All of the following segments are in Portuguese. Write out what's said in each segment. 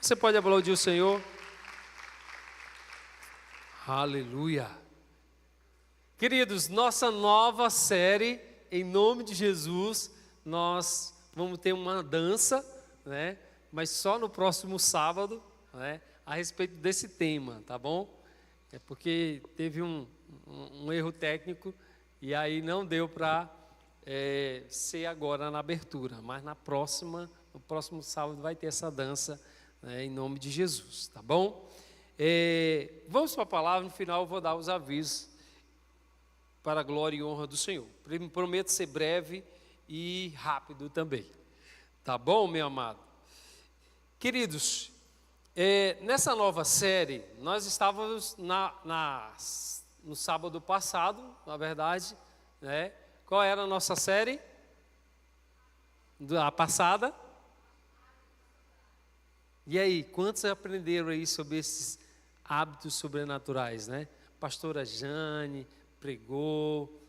Você pode aplaudir o Senhor? Aleluia. Queridos, nossa nova série, em nome de Jesus, nós vamos ter uma dança, né? Mas só no próximo sábado, né? A respeito desse tema, tá bom? É porque teve um erro técnico e aí não deu para ser agora na abertura, mas no próximo sábado vai ter essa dança, né, em nome de Jesus, tá bom? Vamos para a palavra, no final eu vou dar os avisos para a glória e honra do Senhor. Prometo ser breve e rápido também, tá bom, meu amado? Queridos, nessa nova série, nós estávamos no sábado passado, na verdade, né? Qual era a nossa série? A passada? E aí, quantos aprenderam aí sobre esses hábitos sobrenaturais, né? Pastora Jane pregou,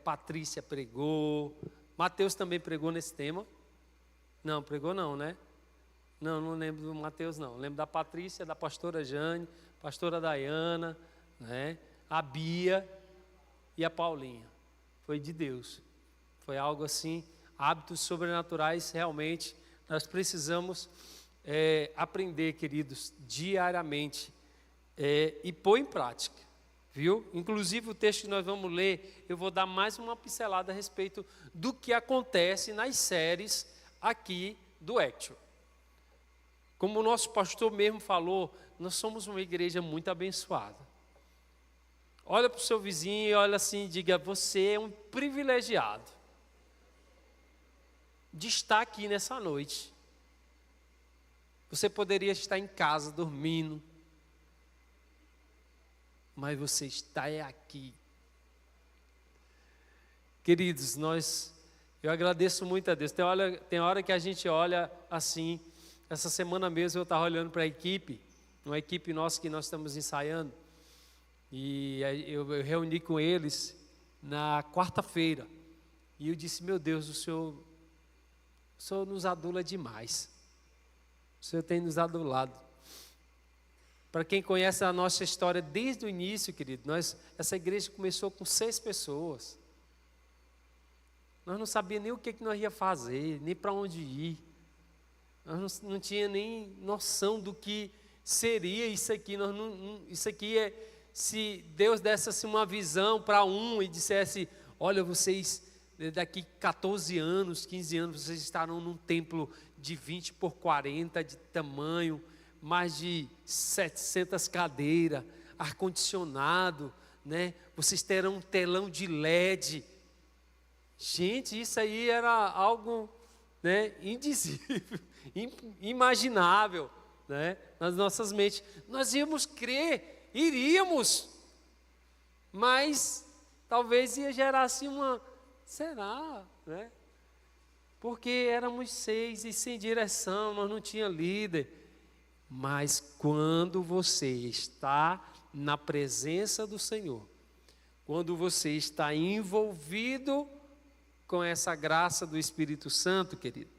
Patrícia pregou, Mateus também pregou nesse tema. Não, pregou não, né? Não lembro do Mateus não, lembro da Patrícia, da pastora Jane, pastora Dayana, né? A Bia e a Paulinha. Foi de Deus, foi algo assim, hábitos sobrenaturais, realmente, nós precisamos aprender, queridos, diariamente, e pôr em prática, viu? Inclusive o texto que nós vamos ler, eu vou dar mais uma pincelada a respeito do que acontece nas séries aqui do Action. Como o nosso pastor mesmo falou, nós somos uma igreja muito abençoada. Olha para o seu vizinho e olha assim e diga: você é um privilegiado de estar aqui nessa noite. Você poderia estar em casa dormindo, mas você está aqui. Queridos, eu agradeço muito a Deus. Tem hora que a gente olha assim. Essa semana mesmo eu estava olhando para a equipe, uma equipe nossa que nós estamos ensaiando, e eu reuni com eles na quarta-feira, e eu disse: meu Deus, o Senhor nos adula demais, o Senhor tem nos adulado. Para quem conhece a nossa história desde o início, querido, essa igreja começou com 6 pessoas, nós não sabíamos nem o que nós ia fazer, nem para onde ir. Nós não tinha nem noção do que seria isso aqui. Isso aqui se Deus desse assim uma visão para e dissesse: olha, vocês daqui 14 anos, 15 anos, vocês estarão num templo de 20 por 40 de tamanho, mais de 700 cadeiras, ar-condicionado, né? Vocês terão um telão de LED. Gente, isso aí era algo, né, indizível, imaginável, né, nas nossas mentes. Nós iríamos, mas talvez ia gerar assim será, né? Porque éramos 6 e sem direção, nós não tínhamos líder. Mas quando você está na presença do Senhor, quando você está envolvido com essa graça do Espírito Santo, querido,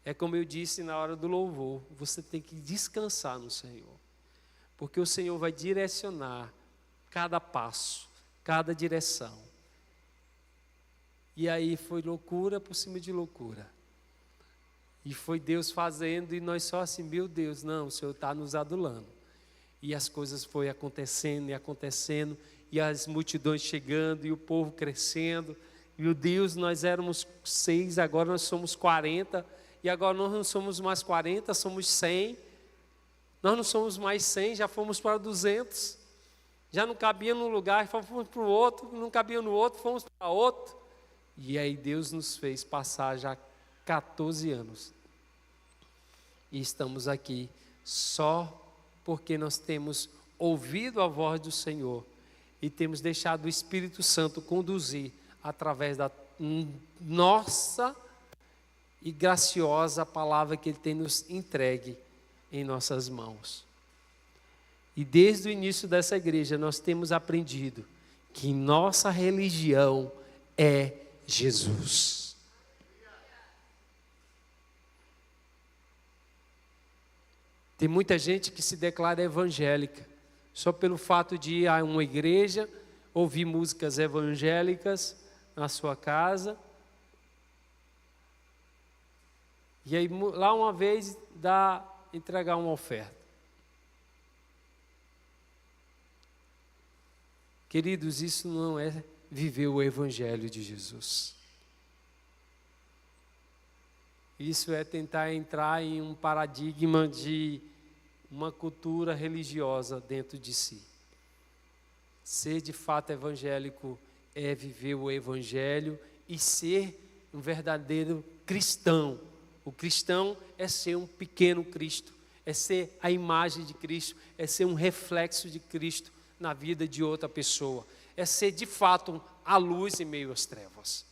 é como eu disse na hora do louvor, você tem que descansar no Senhor, porque o Senhor vai direcionar cada passo, cada direção. E aí foi loucura por cima de loucura, e foi Deus fazendo, e nós só assim: meu Deus, não, o Senhor está nos adulando. E as coisas foi acontecendo e acontecendo, e as multidões chegando, e o povo crescendo. Meu Deus, nós éramos 6, agora nós somos 40, e agora nós não somos mais 40, somos 100. Nós não somos mais 100, já fomos para 200. Já não cabia num lugar, fomos para o outro, não cabia no outro, fomos para outro. E aí Deus nos fez passar já 14 anos. E estamos aqui só porque nós temos ouvido a voz do Senhor e temos deixado o Espírito Santo conduzir através da nossa e graciosa palavra que Ele tem nos entregue em nossas mãos. E desde o início dessa igreja nós temos aprendido que nossa religião é Jesus. Tem muita gente que se declara evangélica, só pelo fato de ir a uma igreja, ouvir músicas evangélicas na sua casa. E aí lá uma vez entregar uma oferta. Queridos, isso não é viver o evangelho de Jesus. Isso é tentar entrar em um paradigma de uma cultura religiosa dentro de si. Ser de fato evangélico é viver o evangelho e ser um verdadeiro cristão. O cristão é ser um pequeno Cristo, é ser a imagem de Cristo, é ser um reflexo de Cristo na vida de outra pessoa, é ser de fato a luz em meio às trevas.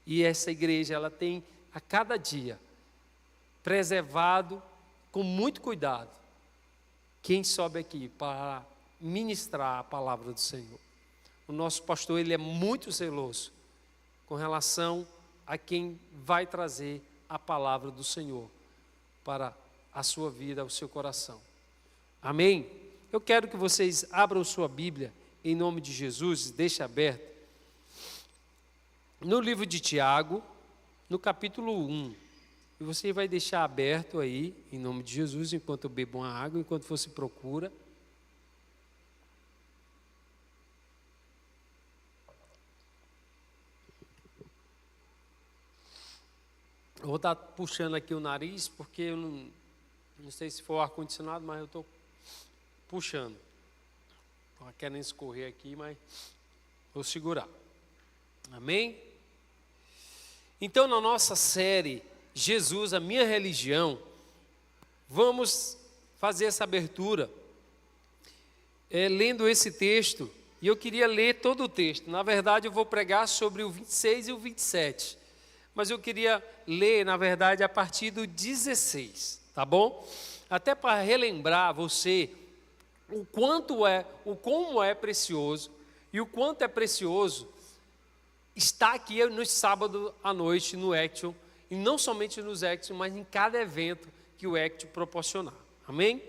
E essa igreja, ela tem a cada dia preservado com muito cuidado quem sobe aqui para ministrar a palavra do Senhor. O nosso pastor, ele é muito zeloso com relação a quem vai trazer a palavra do Senhor para a sua vida, o seu coração. Amém? Eu quero que vocês abram sua Bíblia, em nome de Jesus, deixe aberto, no livro de Tiago, no capítulo 1. E você vai deixar aberto aí, em nome de Jesus, enquanto eu bebo uma água, enquanto você procura. Eu vou estar puxando aqui o nariz, porque eu não sei se for ar-condicionado, mas eu estou puxando. Estou querendo escorrer aqui, mas vou segurar. Amém? Então, na nossa série Jesus, a minha religião, vamos fazer essa abertura lendo esse texto. E eu queria ler todo o texto. Na verdade, eu vou pregar sobre o 26 e o 27. Mas eu queria ler, na verdade, a partir do 16, tá bom? Até para relembrar você como é precioso e o quanto é precioso estar aqui no sábado à noite no Action, e não somente nos Action, mas em cada evento que o Action proporcionar. Amém?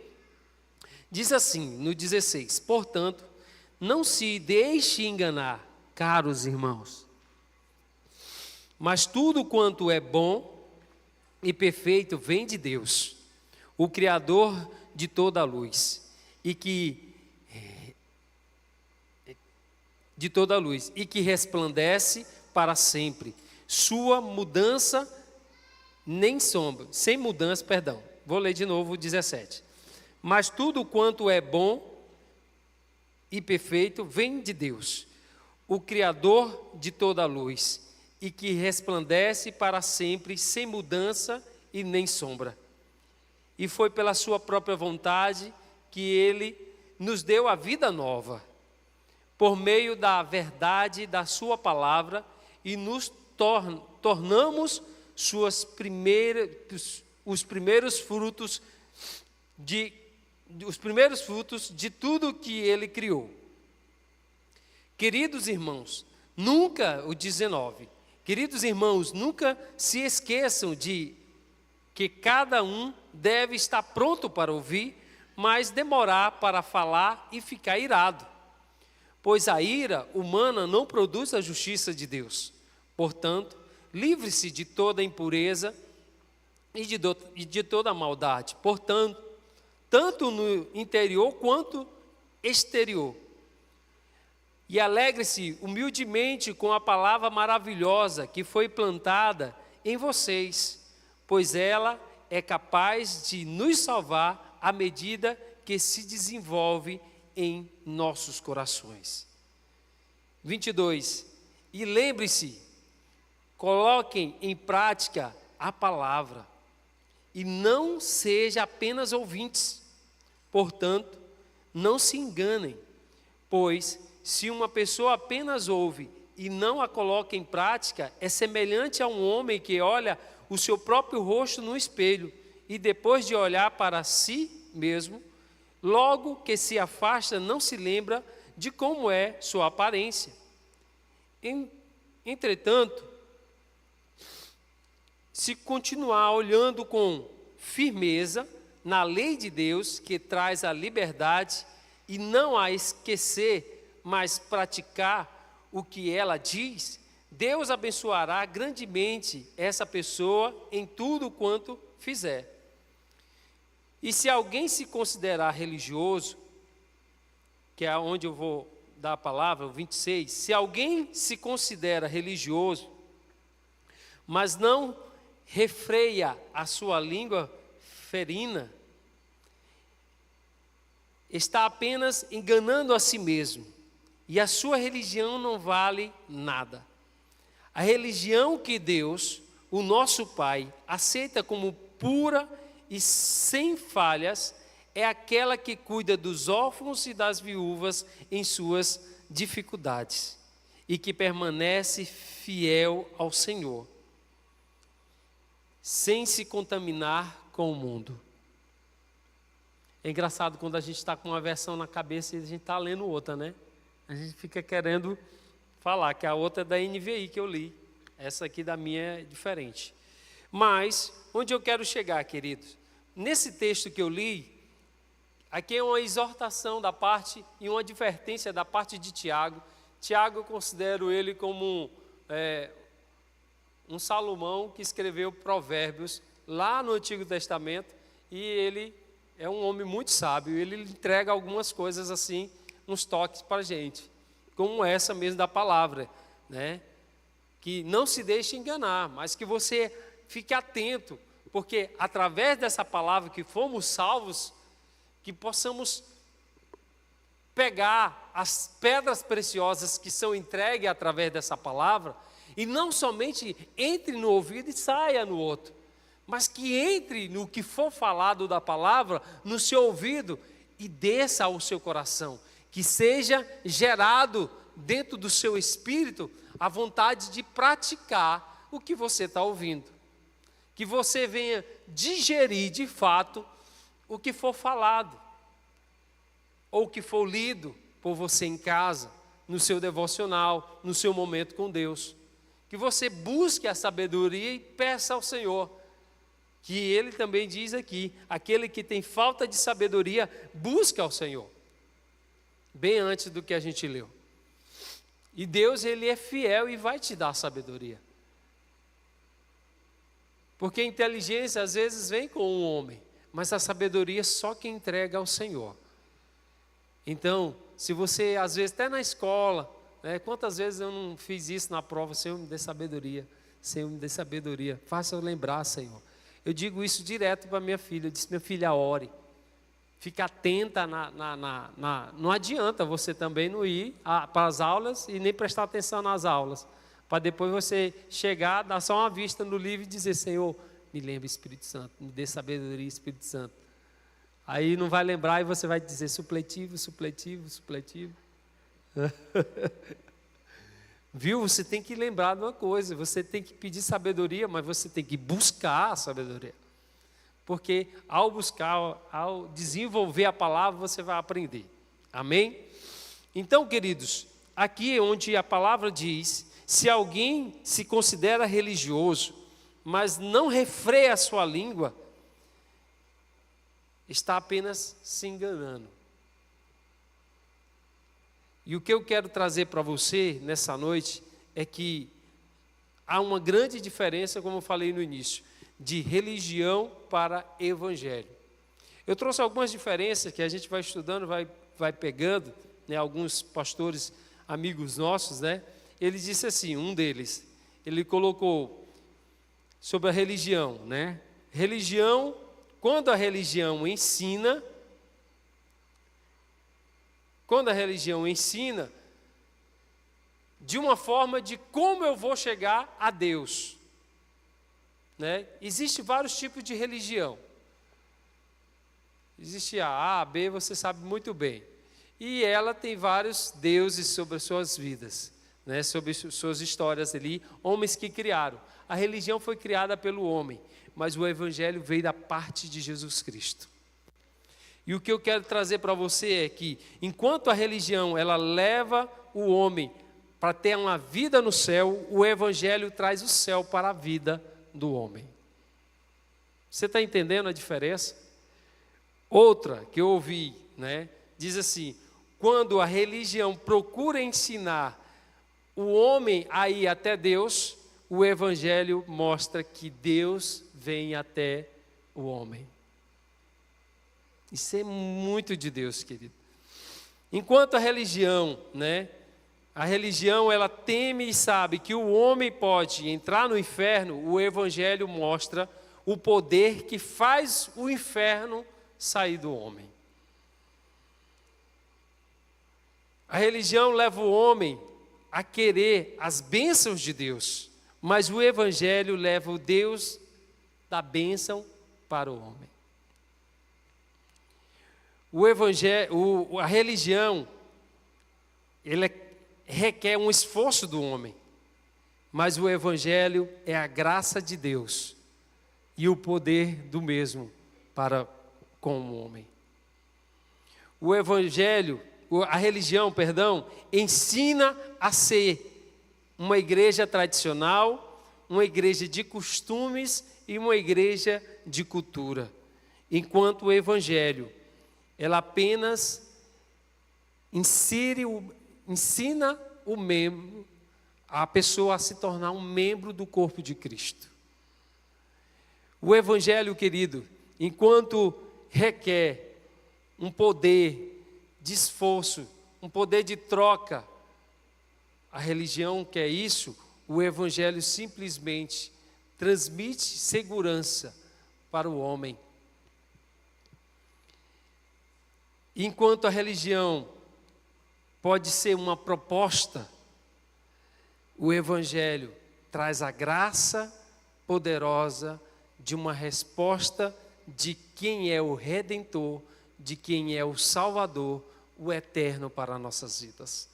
Diz assim, no 16: portanto, não se deixe enganar, caros irmãos, mas tudo quanto é bom e perfeito vem de Deus, o Criador de toda a luz, e que resplandece para sempre. Sua mudança nem sombra, sem mudança, perdão. Vou ler de novo o 17. Mas tudo quanto é bom e perfeito vem de Deus, o Criador de toda a luz, e que resplandece para sempre, sem mudança e nem sombra. E foi pela sua própria vontade que Ele nos deu a vida nova, por meio da verdade da sua palavra, e nos tornamos os primeiros frutos de tudo que Ele criou. Queridos irmãos, queridos irmãos, nunca se esqueçam de que cada um deve estar pronto para ouvir, mas demorar para falar e ficar irado. Pois a ira humana não produz a justiça de Deus. Portanto, livre-se de toda impureza e de toda maldade. Portanto, tanto no interior quanto exterior. E alegre-se humildemente com a palavra maravilhosa que foi plantada em vocês, pois ela é capaz de nos salvar à medida que se desenvolve em nossos corações. 22. E lembre-se, coloquem em prática a palavra, e não seja apenas ouvintes. Portanto, não se enganem, pois se uma pessoa apenas ouve e não a coloca em prática, é semelhante a um homem que olha o seu próprio rosto no espelho e depois de olhar para si mesmo, logo que se afasta, não se lembra de como é sua aparência. Entretanto, se continuar olhando com firmeza na lei de Deus, que traz a liberdade, e não a esquecer, mas praticar o que ela diz, Deus abençoará grandemente essa pessoa em tudo quanto fizer. E se alguém se considerar religioso, que é onde eu vou dar a palavra, o 26, se alguém se considera religioso, mas não refreia a sua língua ferina, está apenas enganando a si mesmo, e a sua religião não vale nada. A religião que Deus, o nosso Pai, aceita como pura e sem falhas, é aquela que cuida dos órfãos e das viúvas em suas dificuldades, e que permanece fiel ao Senhor, sem se contaminar com o mundo. É engraçado quando a gente está com uma versão na cabeça e a gente está lendo outra, né? A gente fica querendo falar que a outra é da NVI que eu li. Essa aqui da minha é diferente. Mas, onde eu quero chegar, queridos? Nesse texto que eu li, aqui é uma exortação da parte e uma advertência da parte de Tiago. Tiago, eu considero ele como um Salomão que escreveu Provérbios lá no Antigo Testamento, e ele é um homem muito sábio. Ele entrega algumas coisas assim, uns toques para a gente, como essa mesmo da palavra, né? Que não se deixe enganar, mas que você fique atento, porque através dessa palavra que fomos salvos, que possamos pegar as pedras preciosas que são entregues através dessa palavra, e não somente entre no ouvido e saia no outro, mas que entre no que for falado da palavra, no seu ouvido, e desça ao seu coração, que seja gerado dentro do seu espírito a vontade de praticar o que você está ouvindo, que você venha digerir de fato o que for falado, ou o que for lido por você em casa, no seu devocional, no seu momento com Deus, que você busque a sabedoria e peça ao Senhor, que Ele também diz aqui, aquele que tem falta de sabedoria, busca ao Senhor, bem antes do que a gente leu. E Deus, Ele é fiel e vai te dar sabedoria. Porque a inteligência às vezes vem com um homem, mas a sabedoria só quem entrega ao Senhor. Então, se você, às vezes, até na escola, né, quantas vezes eu não fiz isso na prova, Senhor, me dê sabedoria, Senhor, me dê sabedoria, faça eu lembrar, Senhor. Eu digo isso direto para minha filha, eu disse, minha filha, ore. Fica atenta, não adianta você também não ir para as aulas e nem prestar atenção nas aulas, para depois você chegar, dar só uma vista no livro e dizer, Senhor, me lembre, Espírito Santo, me dê sabedoria, Espírito Santo. Aí não vai lembrar e você vai dizer supletivo, supletivo, supletivo. Viu? Você tem que lembrar de uma coisa, você tem que pedir sabedoria, mas você tem que buscar a sabedoria. Porque ao buscar, ao desenvolver a palavra, você vai aprender. Amém? Então, queridos, aqui onde a palavra diz, se alguém se considera religioso, mas não refreia a sua língua, está apenas se enganando. E o que eu quero trazer para você nessa noite é que há uma grande diferença, como eu falei no início, de religião para evangelho. Eu trouxe algumas diferenças que a gente vai estudando, vai pegando, né, alguns pastores amigos nossos, né? Ele disse assim, um deles, ele colocou sobre a religião, né? Religião, quando a religião ensina de uma forma de como eu vou chegar a Deus, né? Existem vários tipos de religião. Existe a A, B, você sabe muito bem. E ela tem vários deuses sobre as suas vidas, né? Sobre suas histórias ali, homens que criaram. A religião foi criada pelo homem, mas o evangelho veio da parte de Jesus Cristo. E o que eu quero trazer para você é que, enquanto a religião ela leva o homem para ter uma vida no céu, o evangelho traz o céu para a vida do homem. Você está entendendo a diferença? Outra que eu ouvi, né, diz assim: quando a religião procura ensinar o homem a ir até Deus, o Evangelho mostra que Deus vem até o homem. Isso é muito de Deus, querido. Enquanto a religião, né, ela teme e sabe que o homem pode entrar no inferno, o Evangelho mostra o poder que faz o inferno sair do homem. A religião leva o homem a querer as bênçãos de Deus, mas o Evangelho leva o Deus da bênção para o homem. A religião, ela requer um esforço do homem, mas o Evangelho é a graça de Deus e o poder do mesmo para com o homem. A religião, ensina a ser uma igreja tradicional, uma igreja de costumes e uma igreja de cultura, enquanto o Evangelho, ela apenas ensina o membro, a pessoa a se tornar um membro do corpo de Cristo. O Evangelho, querido, enquanto requer um poder de esforço, um poder de troca, a religião quer isso, o Evangelho simplesmente transmite segurança para o homem. Enquanto a religião pode ser uma proposta, o Evangelho traz a graça poderosa de uma resposta de quem é o Redentor, de quem é o Salvador, o Eterno para nossas vidas.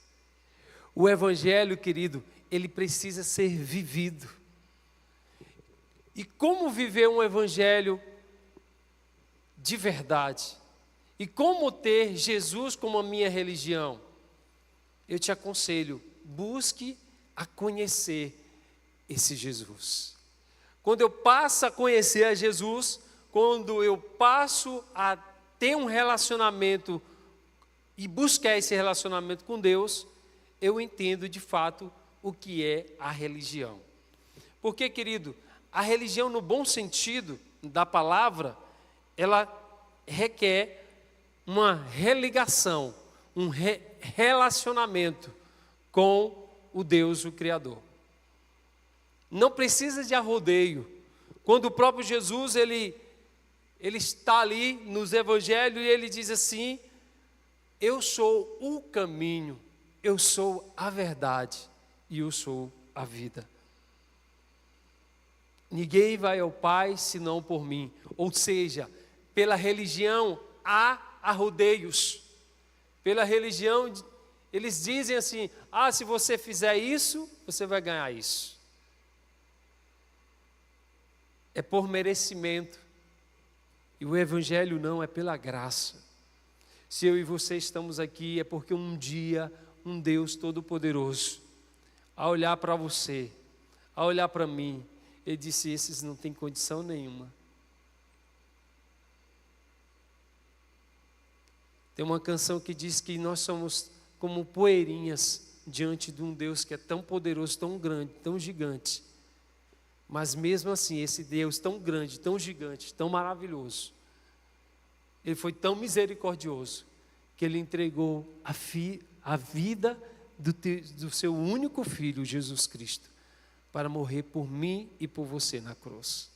O Evangelho, querido, ele precisa ser vivido. E como viver um Evangelho de verdade? E como ter Jesus como a minha religião? Eu te aconselho, busque a conhecer esse Jesus. Quando eu passo a conhecer a Jesus, quando eu passo a ter um relacionamento e buscar esse relacionamento com Deus, eu entendo de fato o que é a religião. Porque, querido, a religião no bom sentido da palavra, ela requer uma religação, um relacionamento com o Deus, o Criador. Não precisa de arrodeio. Quando o próprio Jesus, ele está ali nos evangelhos e ele diz assim: eu sou o caminho, eu sou a verdade e eu sou a vida. Ninguém vai ao Pai senão por mim. Ou seja, pela religião há arrodeios. Pela religião, eles dizem assim: se você fizer isso, você vai ganhar isso. É por merecimento. E o Evangelho não, é pela graça. Se eu e você estamos aqui, é porque um dia um Deus Todo-Poderoso, ao olhar para você, ao olhar para mim, Ele disse: esses não têm condição nenhuma. Tem uma canção que diz que nós somos como poeirinhas diante de um Deus que é tão poderoso, tão grande, tão gigante. Mas mesmo assim, esse Deus tão grande, tão gigante, tão maravilhoso, Ele foi tão misericordioso, que Ele entregou a vida do seu único Filho, Jesus Cristo, para morrer por mim e por você na cruz.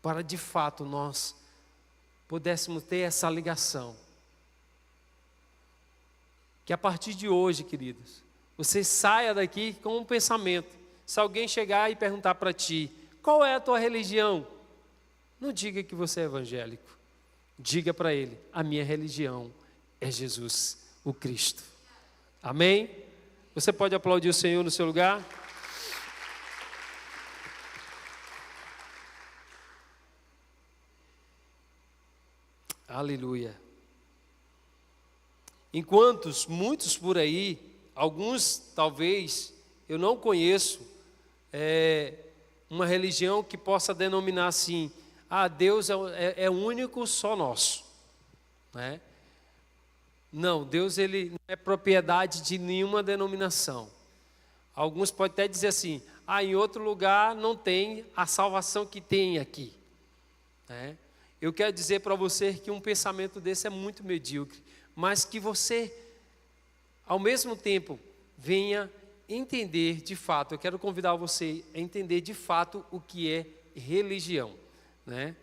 Para de fato nós pudéssemos ter essa ligação. Que a partir de hoje, queridos, você saia daqui com um pensamento. Se alguém chegar e perguntar para ti: qual é a tua religião? Não diga que você é evangélico. Diga para ele: a minha religião é Jesus, o Cristo. Amém? Você pode aplaudir o Senhor no seu lugar? Aleluia. Enquanto muitos por aí, alguns talvez eu não conheço, uma religião que possa denominar assim: Deus é único, só nosso, né? Não, Deus ele não é propriedade de nenhuma denominação. Alguns podem até dizer assim, em outro lugar não tem a salvação que tem aqui, né? Eu quero dizer para você que um pensamento desse é muito medíocre, mas que você, ao mesmo tempo, venha entender de fato. Eu quero convidar você a entender de fato o que é religião, né?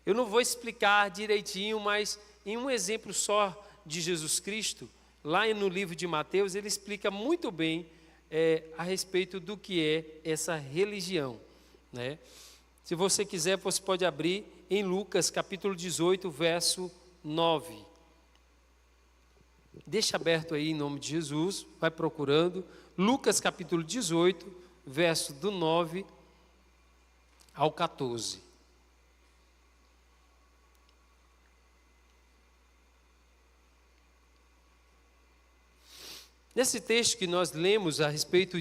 Eu não vou explicar direitinho, mas em um exemplo só de Jesus Cristo, lá no livro de Mateus, ele explica muito bem a respeito do que é essa religião, né? Se você quiser, você pode abrir em Lucas capítulo 18, verso 9. Deixa aberto aí em nome de Jesus, vai procurando. Lucas capítulo 18, verso do 9 ao 14. Nesse texto que nós lemos a respeito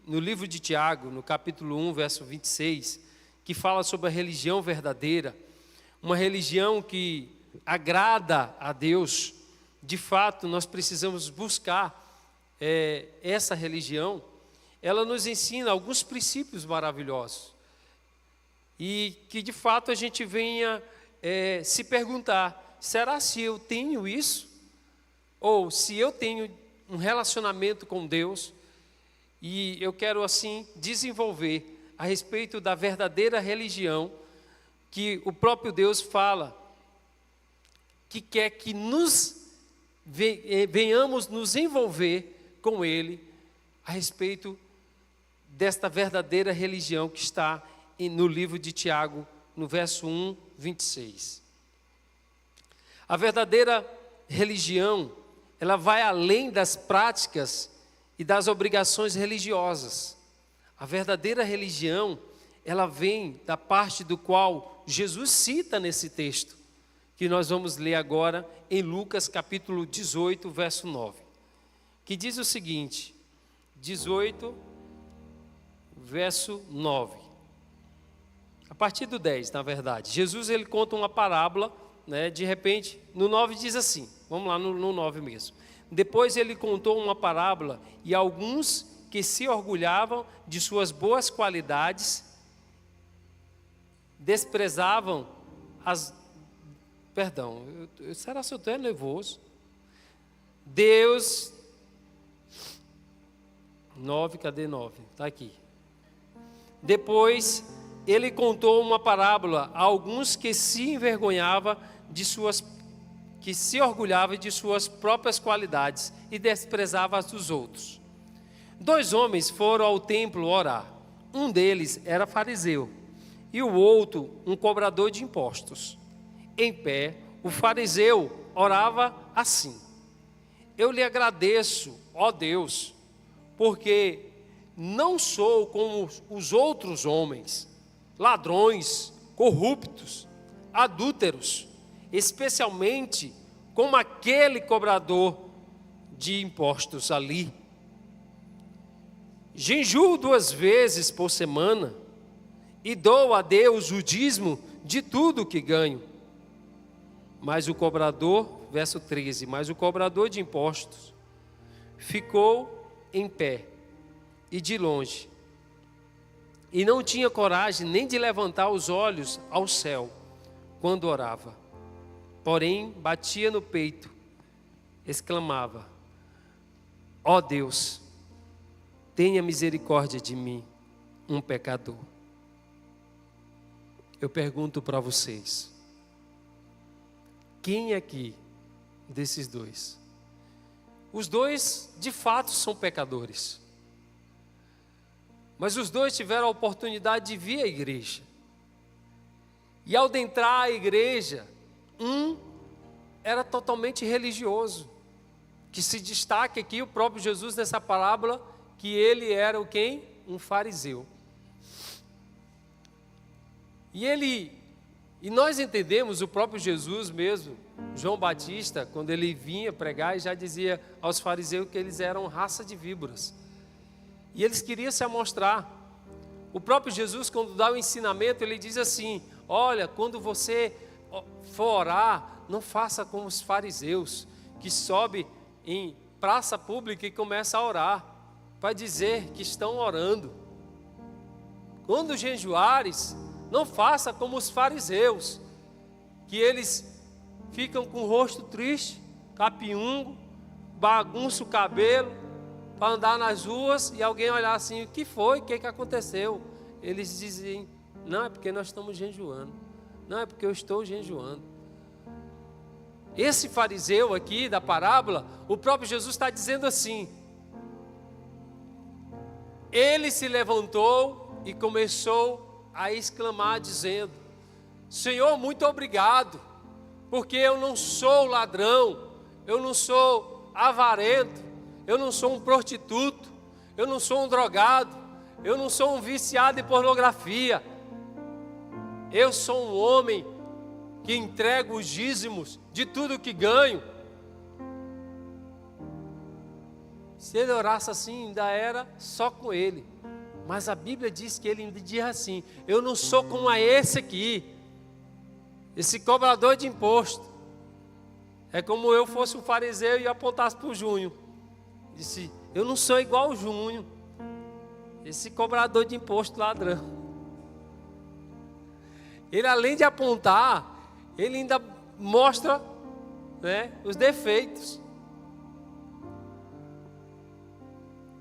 no livro de Tiago, no capítulo 1, verso 26, que fala sobre a religião verdadeira, uma religião que agrada a Deus. De fato, nós precisamos buscar essa religião. Ela nos ensina alguns princípios maravilhosos. E que, de fato, a gente venha se perguntar, será se eu tenho isso? Ou se eu tenho um relacionamento com Deus? E eu quero, assim, desenvolver a respeito da verdadeira religião que o próprio Deus fala, que quer que venhamos nos envolver com Ele a respeito desta verdadeira religião que está no livro de Tiago, no verso 1, 26. A verdadeira religião, ela vai além das práticas e das obrigações religiosas. A verdadeira religião, ela vem da parte do qual Jesus cita nesse texto, que nós vamos ler agora em Lucas capítulo 18, verso 9, que diz o seguinte, 18, verso 9, a partir do 10, na verdade. Jesus ele conta uma parábola, né, de repente, no 9 diz assim, vamos lá no 9 mesmo. Depois ele contou uma parábola e alguns que se orgulhavam de suas boas qualidades, desprezavam será que eu estou nervoso? Deus, 9, cadê 9? Está aqui. Depois ele contou uma parábola a alguns que se orgulhavam de suas próprias qualidades e desprezavam as dos outros. 2 homens foram ao templo orar. Um deles era fariseu e o outro um cobrador de impostos. Em pé, o fariseu orava assim: eu lhe agradeço, ó Deus, porque não sou como os outros homens, ladrões, corruptos, adúlteros, especialmente como aquele cobrador de impostos ali. Jejuo 2 vezes por semana e dou a Deus o dízimo de tudo que ganho. Mas o cobrador, verso 13, mas o cobrador de impostos ficou em pé e de longe, e não tinha coragem nem de levantar os olhos ao céu quando orava. Porém, batia no peito, exclamava: ó Deus, tenha misericórdia de mim, um pecador. Eu pergunto para vocês, quem aqui desses dois? Os dois, de fato, são pecadores. Mas os dois tiveram a oportunidade de vir à igreja. E ao adentrar à igreja, um era totalmente religioso, que se destaca aqui o próprio Jesus nessa parábola, que ele era o quem? Um fariseu. E nós entendemos o próprio Jesus mesmo, João Batista, quando ele vinha pregar, já dizia aos fariseus que eles eram raça de víboras. E eles queriam se amostrar. O próprio Jesus, quando dá o ensinamento, ele diz assim: olha, quando você for orar, não faça como os fariseus, que sobe em praça pública e começa a orar, para dizer que estão orando. Quando jejuares, não faça como os fariseus, que eles ficam com o rosto triste, capiungo, bagunça o cabelo, para andar nas ruas e alguém olhar assim, o que foi, o que aconteceu? Eles dizem, não, é porque nós estamos jejuando, não, é porque eu estou jejuando. Esse fariseu aqui da parábola, o próprio Jesus está dizendo assim, ele se levantou e começou a exclamar dizendo, Senhor, muito obrigado, porque eu não sou ladrão, eu não sou avarento, eu não sou um prostituto, eu não sou um drogado, eu não sou um viciado em pornografia, eu sou um homem que entrego os dízimos de tudo que ganho. Se ele orasse assim, ainda era só com ele, mas a Bíblia diz que ele ainda diz assim, eu não sou como a esse aqui, esse cobrador de imposto. É como eu fosse um fariseu e apontasse para o Júnior. Disse, eu não sou igual o Júnior, esse cobrador de imposto ladrão. Ele, além de apontar, ele ainda mostra, né, os defeitos.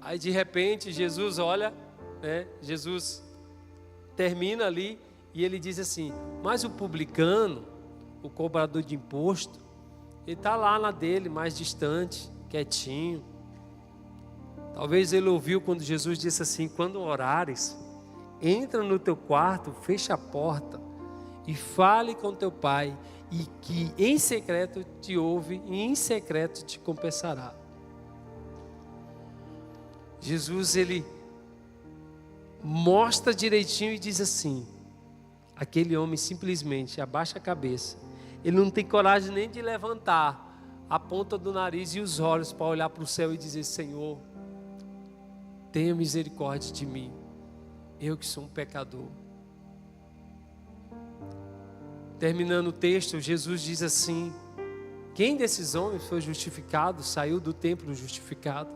Aí de repente Jesus olha, né, Jesus termina ali e ele diz assim, mas o publicano, o cobrador de imposto, ele está lá na dele, mais distante, quietinho. Talvez ele ouviu quando Jesus disse assim, quando orares, entra no teu quarto, fecha a porta e fale com teu pai, e que em secreto te ouve e em secreto te compensará. Jesus, ele mostra direitinho e diz assim, aquele homem simplesmente abaixa a cabeça, ele não tem coragem nem de levantar a ponta do nariz e os olhos para olhar para o céu e dizer, Senhor, tenha misericórdia de mim, eu que sou um pecador. Terminando o texto, Jesus diz assim, quem desses homens foi justificado, saiu do templo justificado?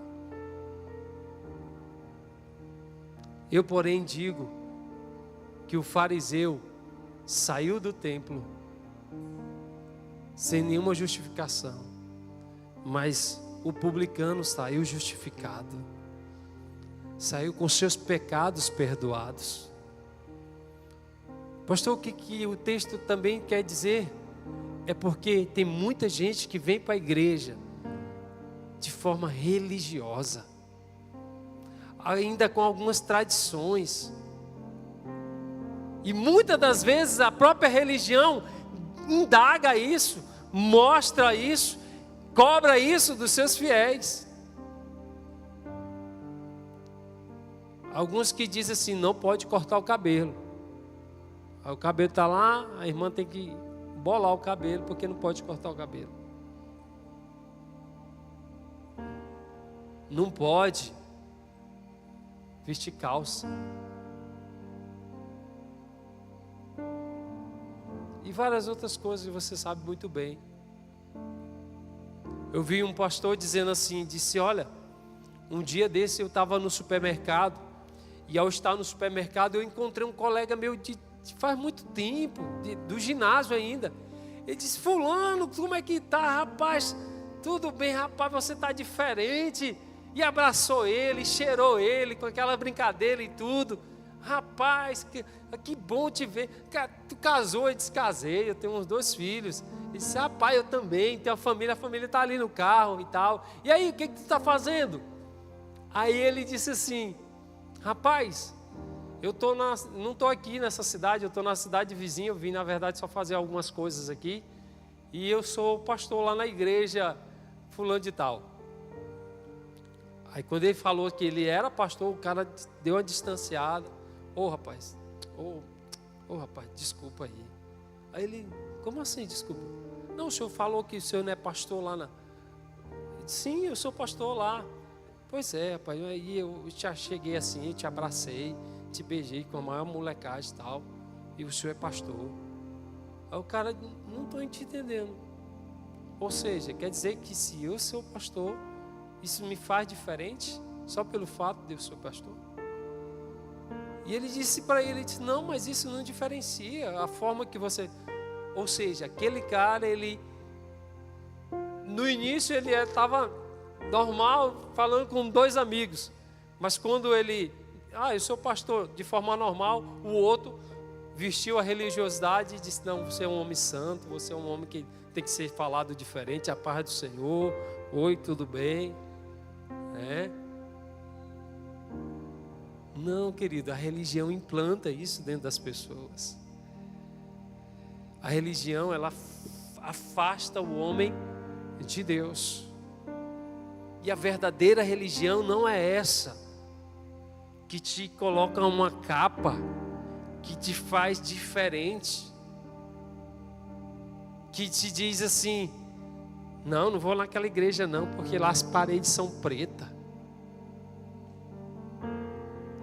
Eu, porém, digo que o fariseu saiu do templo sem nenhuma justificação, mas o publicano saiu justificado, saiu com seus pecados perdoados. Pastor, o que o texto também quer dizer? É porque tem muita gente que vem para a igreja de forma religiosa, ainda com algumas tradições, e muitas das vezes a própria religião indaga isso, mostra isso, cobra isso dos seus fiéis. Alguns que dizem assim, não pode cortar o cabelo. Aí o cabelo está lá, a irmã tem que bolar o cabelo, porque não pode cortar o cabelo. Não pode vestir calça. E várias outras coisas que você sabe muito bem. Eu vi um pastor dizendo assim, disse, olha, um dia desse eu estava no supermercado, e ao estar no supermercado eu encontrei um colega meu de faz muito tempo, do ginásio ainda. Ele disse, fulano, como é que tá, rapaz? Tudo bem, rapaz, você está diferente. E abraçou ele, cheirou ele, com aquela brincadeira e tudo. Rapaz, que bom te ver. Tu casou? Eu disse, casei, eu tenho uns 2 filhos. Ele disse, rapaz, eu também, tenho a família está ali no carro e tal. E aí, o que tu está fazendo? Aí ele disse assim, rapaz, eu não estou aqui nessa cidade, eu estou na cidade vizinha, eu vim na verdade só fazer algumas coisas aqui, e eu sou pastor lá na igreja fulano de tal. Aí quando ele falou que ele era pastor, o cara deu uma distanciada. Rapaz, rapaz, desculpa aí. Aí ele, como assim desculpa? Não, o senhor falou que o senhor não é pastor lá na... Eu disse, sim, eu sou pastor lá. Pois é, rapaz, aí eu te cheguei assim, te abracei, te beijei com a maior molecagem e tal. e o senhor é pastor. Aí o cara, não estou te entendendo. Ou seja, quer dizer que se eu sou pastor, isso me faz diferente só pelo fato de eu ser pastor? E ele disse para ele, disse, não, mas isso não diferencia a forma que você... Ou seja, aquele cara, ele... No início ele estava normal, falando com 2 amigos. Mas quando ele... eu sou pastor, de forma normal, o outro vestiu a religiosidade e disse, não, você é um homem santo, você é um homem que tem que ser falado diferente, a paz do Senhor, oi, tudo bem? Não, querido, a religião implanta isso dentro das pessoas. A religião, ela afasta o homem de Deus. E a verdadeira religião não é essa, que te coloca uma capa, que te faz diferente, que te diz assim, não vou naquela igreja não, porque lá as paredes são pretas.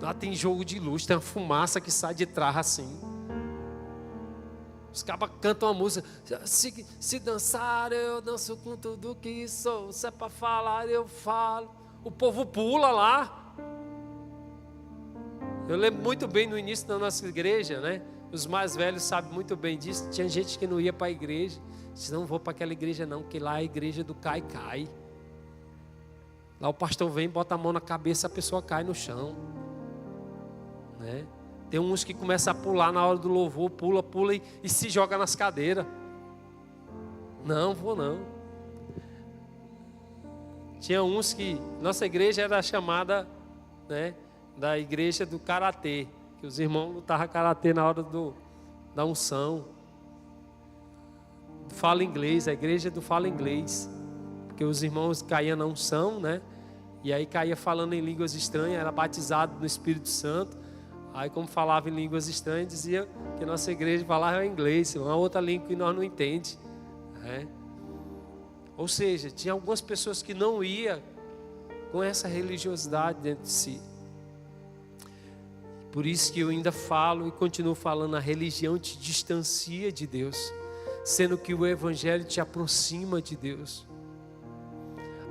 Lá tem jogo de luz, tem uma fumaça que sai de trás assim. Os cabas cantam uma música, se dançar eu danço com tudo que sou, se é para falar eu falo. O povo pula lá. Eu lembro muito bem no início da nossa igreja, né? Os mais velhos sabem muito bem disso. Tinha gente que não ia para a igreja. Disse, não vou para aquela igreja não, porque lá é a igreja do cai. Lá o pastor vem, bota a mão na cabeça, a pessoa cai no chão. Né? Tem uns que começam a pular na hora do louvor, pula e se joga nas cadeiras. Não, vou não. Tinha uns que, nossa igreja era chamada, né, da igreja do karatê, que os irmãos lutavam karatê na hora da unção. Fala inglês, a igreja do fala inglês, porque os irmãos caíam na unção, né? E aí caía falando em línguas estranhas, era batizado no Espírito Santo. Aí como falava em línguas estranhas, dizia que a nossa igreja falava inglês, uma outra língua que nós não entendemos. Né? Ou seja, tinha algumas pessoas que não iam com essa religiosidade dentro de si. Por isso que eu ainda falo e continuo falando, a religião te distancia de Deus, sendo que o Evangelho te aproxima de Deus.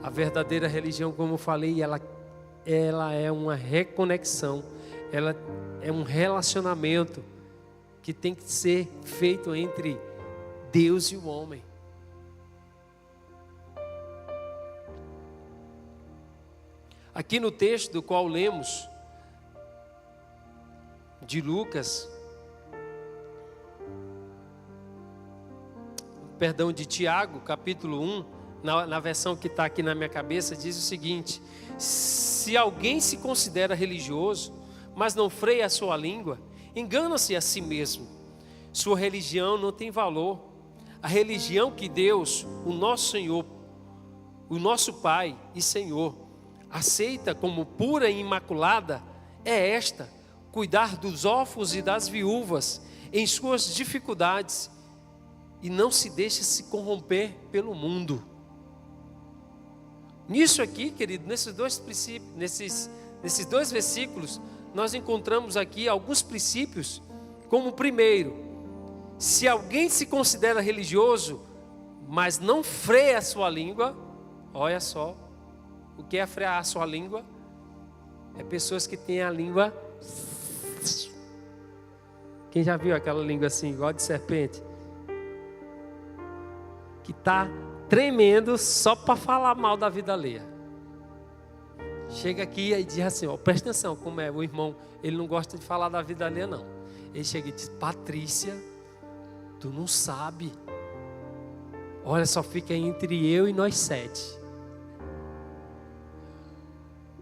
A verdadeira religião, como eu falei, ela é uma reconexão, ela é um relacionamento que tem que ser feito entre Deus e o homem. Aqui no texto do qual lemos, de Lucas, de Tiago, capítulo 1, na versão que está aqui na minha cabeça, diz o seguinte: se alguém se considera religioso, mas não freia a sua língua, engana-se a si mesmo. Sua religião não tem valor. A religião que Deus, o nosso Senhor, o nosso Pai e Senhor, aceita como pura e imaculada é esta: cuidar dos órfãos e das viúvas em suas dificuldades e não se deixa se corromper pelo mundo. Nisso aqui, querido, nesses dois princípios, nesses 2 versículos, nós encontramos aqui alguns princípios, como o primeiro: se alguém se considera religioso, mas não freia a sua língua, olha só, o que é frear a sua língua? É pessoas que têm a língua... Quem já viu aquela língua assim, igual de serpente? Que está tremendo só para falar mal da vida alheia. Chega aqui e diz assim, presta atenção, como é o irmão, ele não gosta de falar da vida alheia não. Ele chega e diz, Patrícia, tu não sabe. Olha, só fica entre eu e nós 7.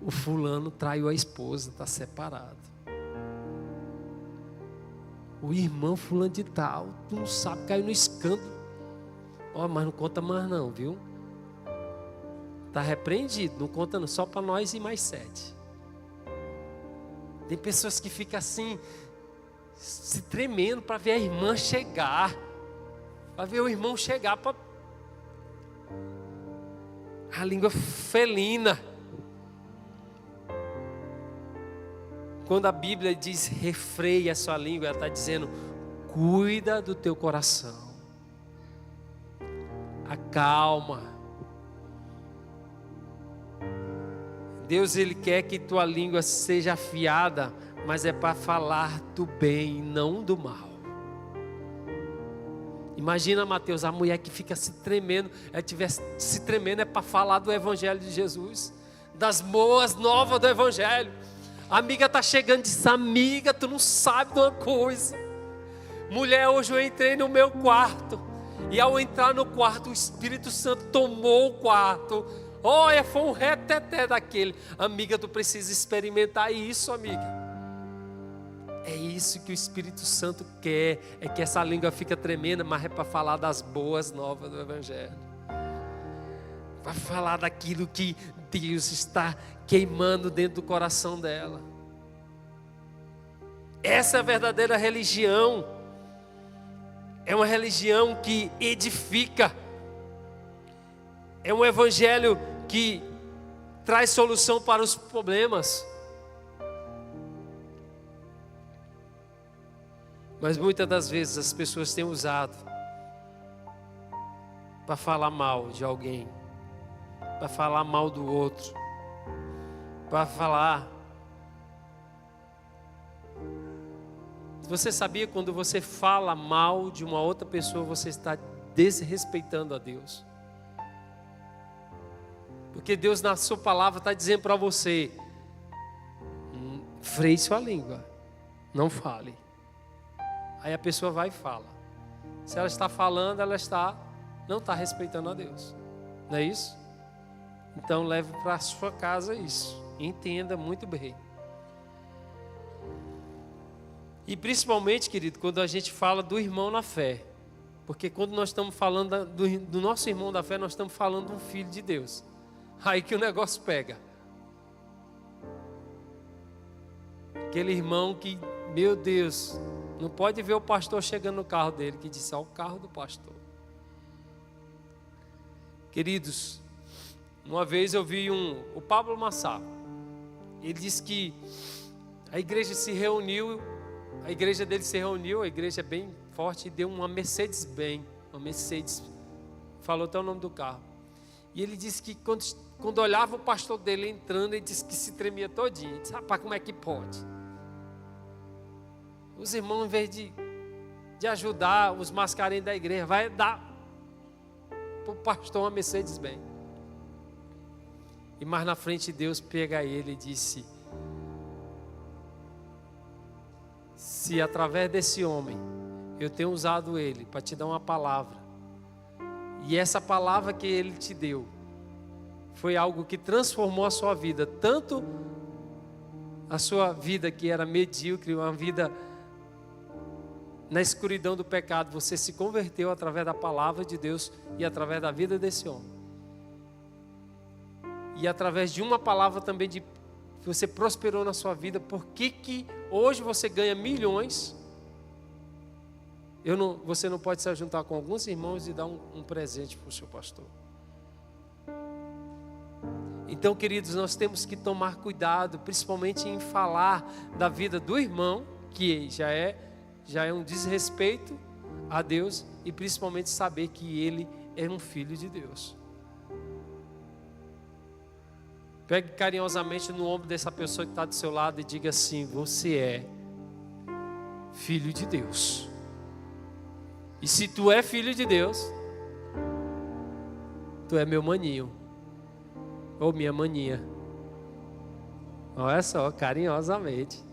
O fulano traiu a esposa, está separado. O irmão fulano de tal, tu não sabe, caiu no escândalo. Mas não conta mais não, viu? Está repreendido, não conta não, só para nós e mais 7. Tem pessoas que ficam assim, se tremendo para ver a irmã chegar, para ver o irmão chegar, para a língua felina. Quando a Bíblia diz refreia a sua língua, ela está dizendo, cuida do teu coração. Acalma. Deus, Ele quer que tua língua seja afiada, mas é para falar do bem e não do mal. Imagina, Mateus, a mulher que fica se tremendo, ela tivesse se tremendo, é para falar do Evangelho de Jesus, das boas novas do Evangelho. A amiga está chegando e diz: amiga, tu não sabe de uma coisa. Mulher, hoje eu entrei no meu quarto, e ao entrar no quarto, o Espírito Santo tomou o quarto. Olha, foi um reteté daquele. Amiga, tu precisa experimentar isso, amiga. É isso que o Espírito Santo quer, é que essa língua fica tremenda, mas é para falar das boas novas do Evangelho. Para falar daquilo que Deus está queimando dentro do coração dela. Essa é a verdadeira religião. É uma religião que edifica. É um Evangelho que traz solução para os problemas. Mas muitas das vezes as pessoas têm usado para falar mal de alguém, para falar mal do outro, para falar. Você sabia que quando você fala mal de uma outra pessoa, você está desrespeitando a Deus? Porque Deus na sua palavra está dizendo para você: freie sua língua, não fale. Aí a pessoa vai e fala. Se ela está falando, ela não está respeitando a Deus. Não é isso? Então leve para a sua casa isso. Entenda muito bem. E principalmente, querido, quando a gente fala do irmão na fé. Porque quando nós estamos falando do nosso irmão da fé, nós estamos falando de um filho de Deus. Aí que o negócio pega. Aquele irmão que, meu Deus, não pode ver o pastor chegando no carro dele, que disse: ó, o carro do pastor. Queridos, uma vez eu vi o Pablo Massá. Ele disse que a igreja se reuniu, a igreja dele se reuniu, a igreja é bem forte, e deu uma Mercedes-Benz, uma Mercedes, falou até o nome do carro. E ele disse que quando olhava o pastor dele entrando, ele disse que se tremia todinho. Ele disse: rapaz, como é que pode? Os irmãos, em vez de ajudar os mascarenhos da igreja, vai dar para o pastor uma Mercedes-Benz. E mais na frente Deus pega ele e disse: se através desse homem eu tenho usado ele para te dar uma palavra, e essa palavra que ele te deu foi algo que transformou a sua vida, tanto a sua vida que era medíocre, uma vida na escuridão do pecado, você se converteu através da palavra de Deus e através da vida desse homem. E através de uma palavra também você prosperou na sua vida. Por que hoje você ganha milhões? Você não pode se juntar com alguns irmãos e dar um presente para o seu pastor. Então, queridos, nós temos que tomar cuidado, principalmente em falar da vida do irmão, que já é um desrespeito a Deus, e principalmente saber que ele é um filho de Deus. Pegue carinhosamente no ombro dessa pessoa que está do seu lado e diga assim: você é filho de Deus. E se tu é filho de Deus, tu é meu maninho, ou minha maninha. Olha só, carinhosamente.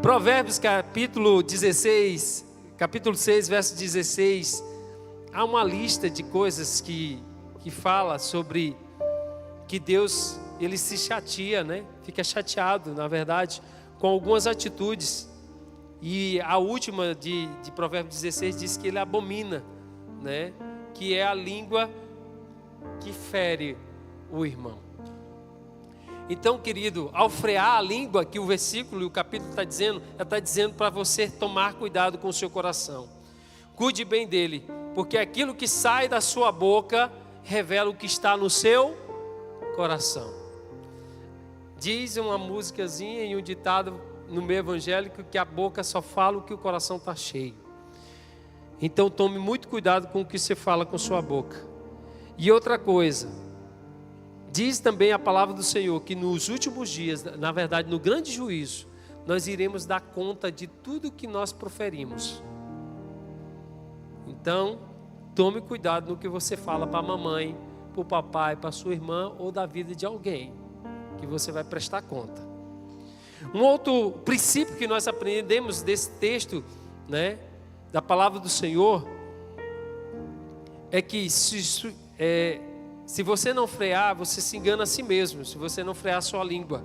Provérbios capítulo 6, verso 16. Há uma lista de coisas que fala sobre que Deus, ele se chateia, né? Fica chateado, na verdade, com algumas atitudes. E a última de Provérbios 16 diz que ele abomina, né? Que é a língua que fere o irmão. Então, querido, ao frear a língua, que o versículo e o capítulo está dizendo para você tomar cuidado com o seu coração. Cuide bem dele, porque aquilo que sai da sua boca revela o que está no seu coração. Diz uma musicazinha e um ditado no meio evangélico que a boca só fala o que o coração está cheio. Então tome muito cuidado com o que você fala com sua boca. E outra coisa, diz também a palavra do Senhor que nos últimos dias, na verdade no grande juízo, nós iremos dar conta de tudo que nós proferimos. Então, tome cuidado no que você fala para a mamãe, para o papai, para a sua irmã ou da vida de alguém, que você vai prestar conta. Um outro princípio que nós aprendemos desse texto, né, da palavra do Senhor, é que se você não frear, você se engana a si mesmo, se você não frear a sua língua.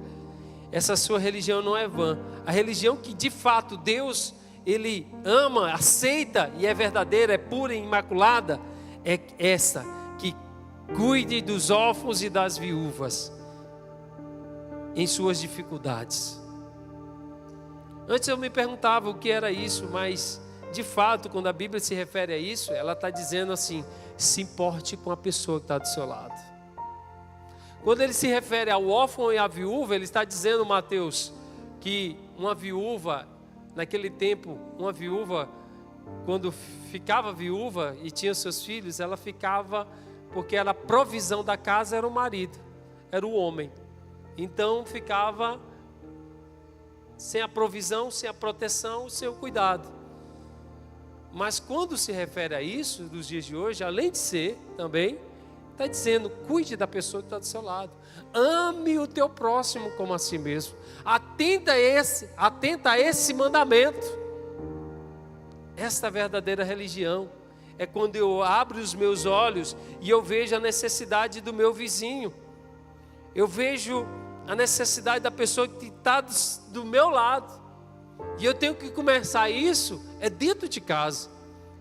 Essa sua religião não é vã. A religião que de fato Deus, Ele ama, aceita e é verdadeira, é pura e imaculada, é essa, que cuide dos órfãos e das viúvas em suas dificuldades. Antes eu me perguntava o que era isso, mas de fato, quando a Bíblia se refere a isso, ela está dizendo assim: se importe com a pessoa que está do seu lado. Quando ele se refere ao órfão e à viúva, ele está dizendo, Mateus, que uma viúva, naquele tempo, uma viúva, quando ficava viúva e tinha seus filhos, ela ficava, porque a provisão da casa era o marido, era o homem. Então ficava sem a provisão, sem a proteção, sem o cuidado. Mas quando se refere a isso, dos dias de hoje, além de ser também, está dizendo, cuide da pessoa que está do seu lado. Ame o teu próximo como a si mesmo. Atenta a esse mandamento. Esta verdadeira religião é quando eu abro os meus olhos e eu vejo a necessidade do meu vizinho. Eu vejo a necessidade da pessoa que está do meu lado. E eu tenho que começar isso dentro de casa.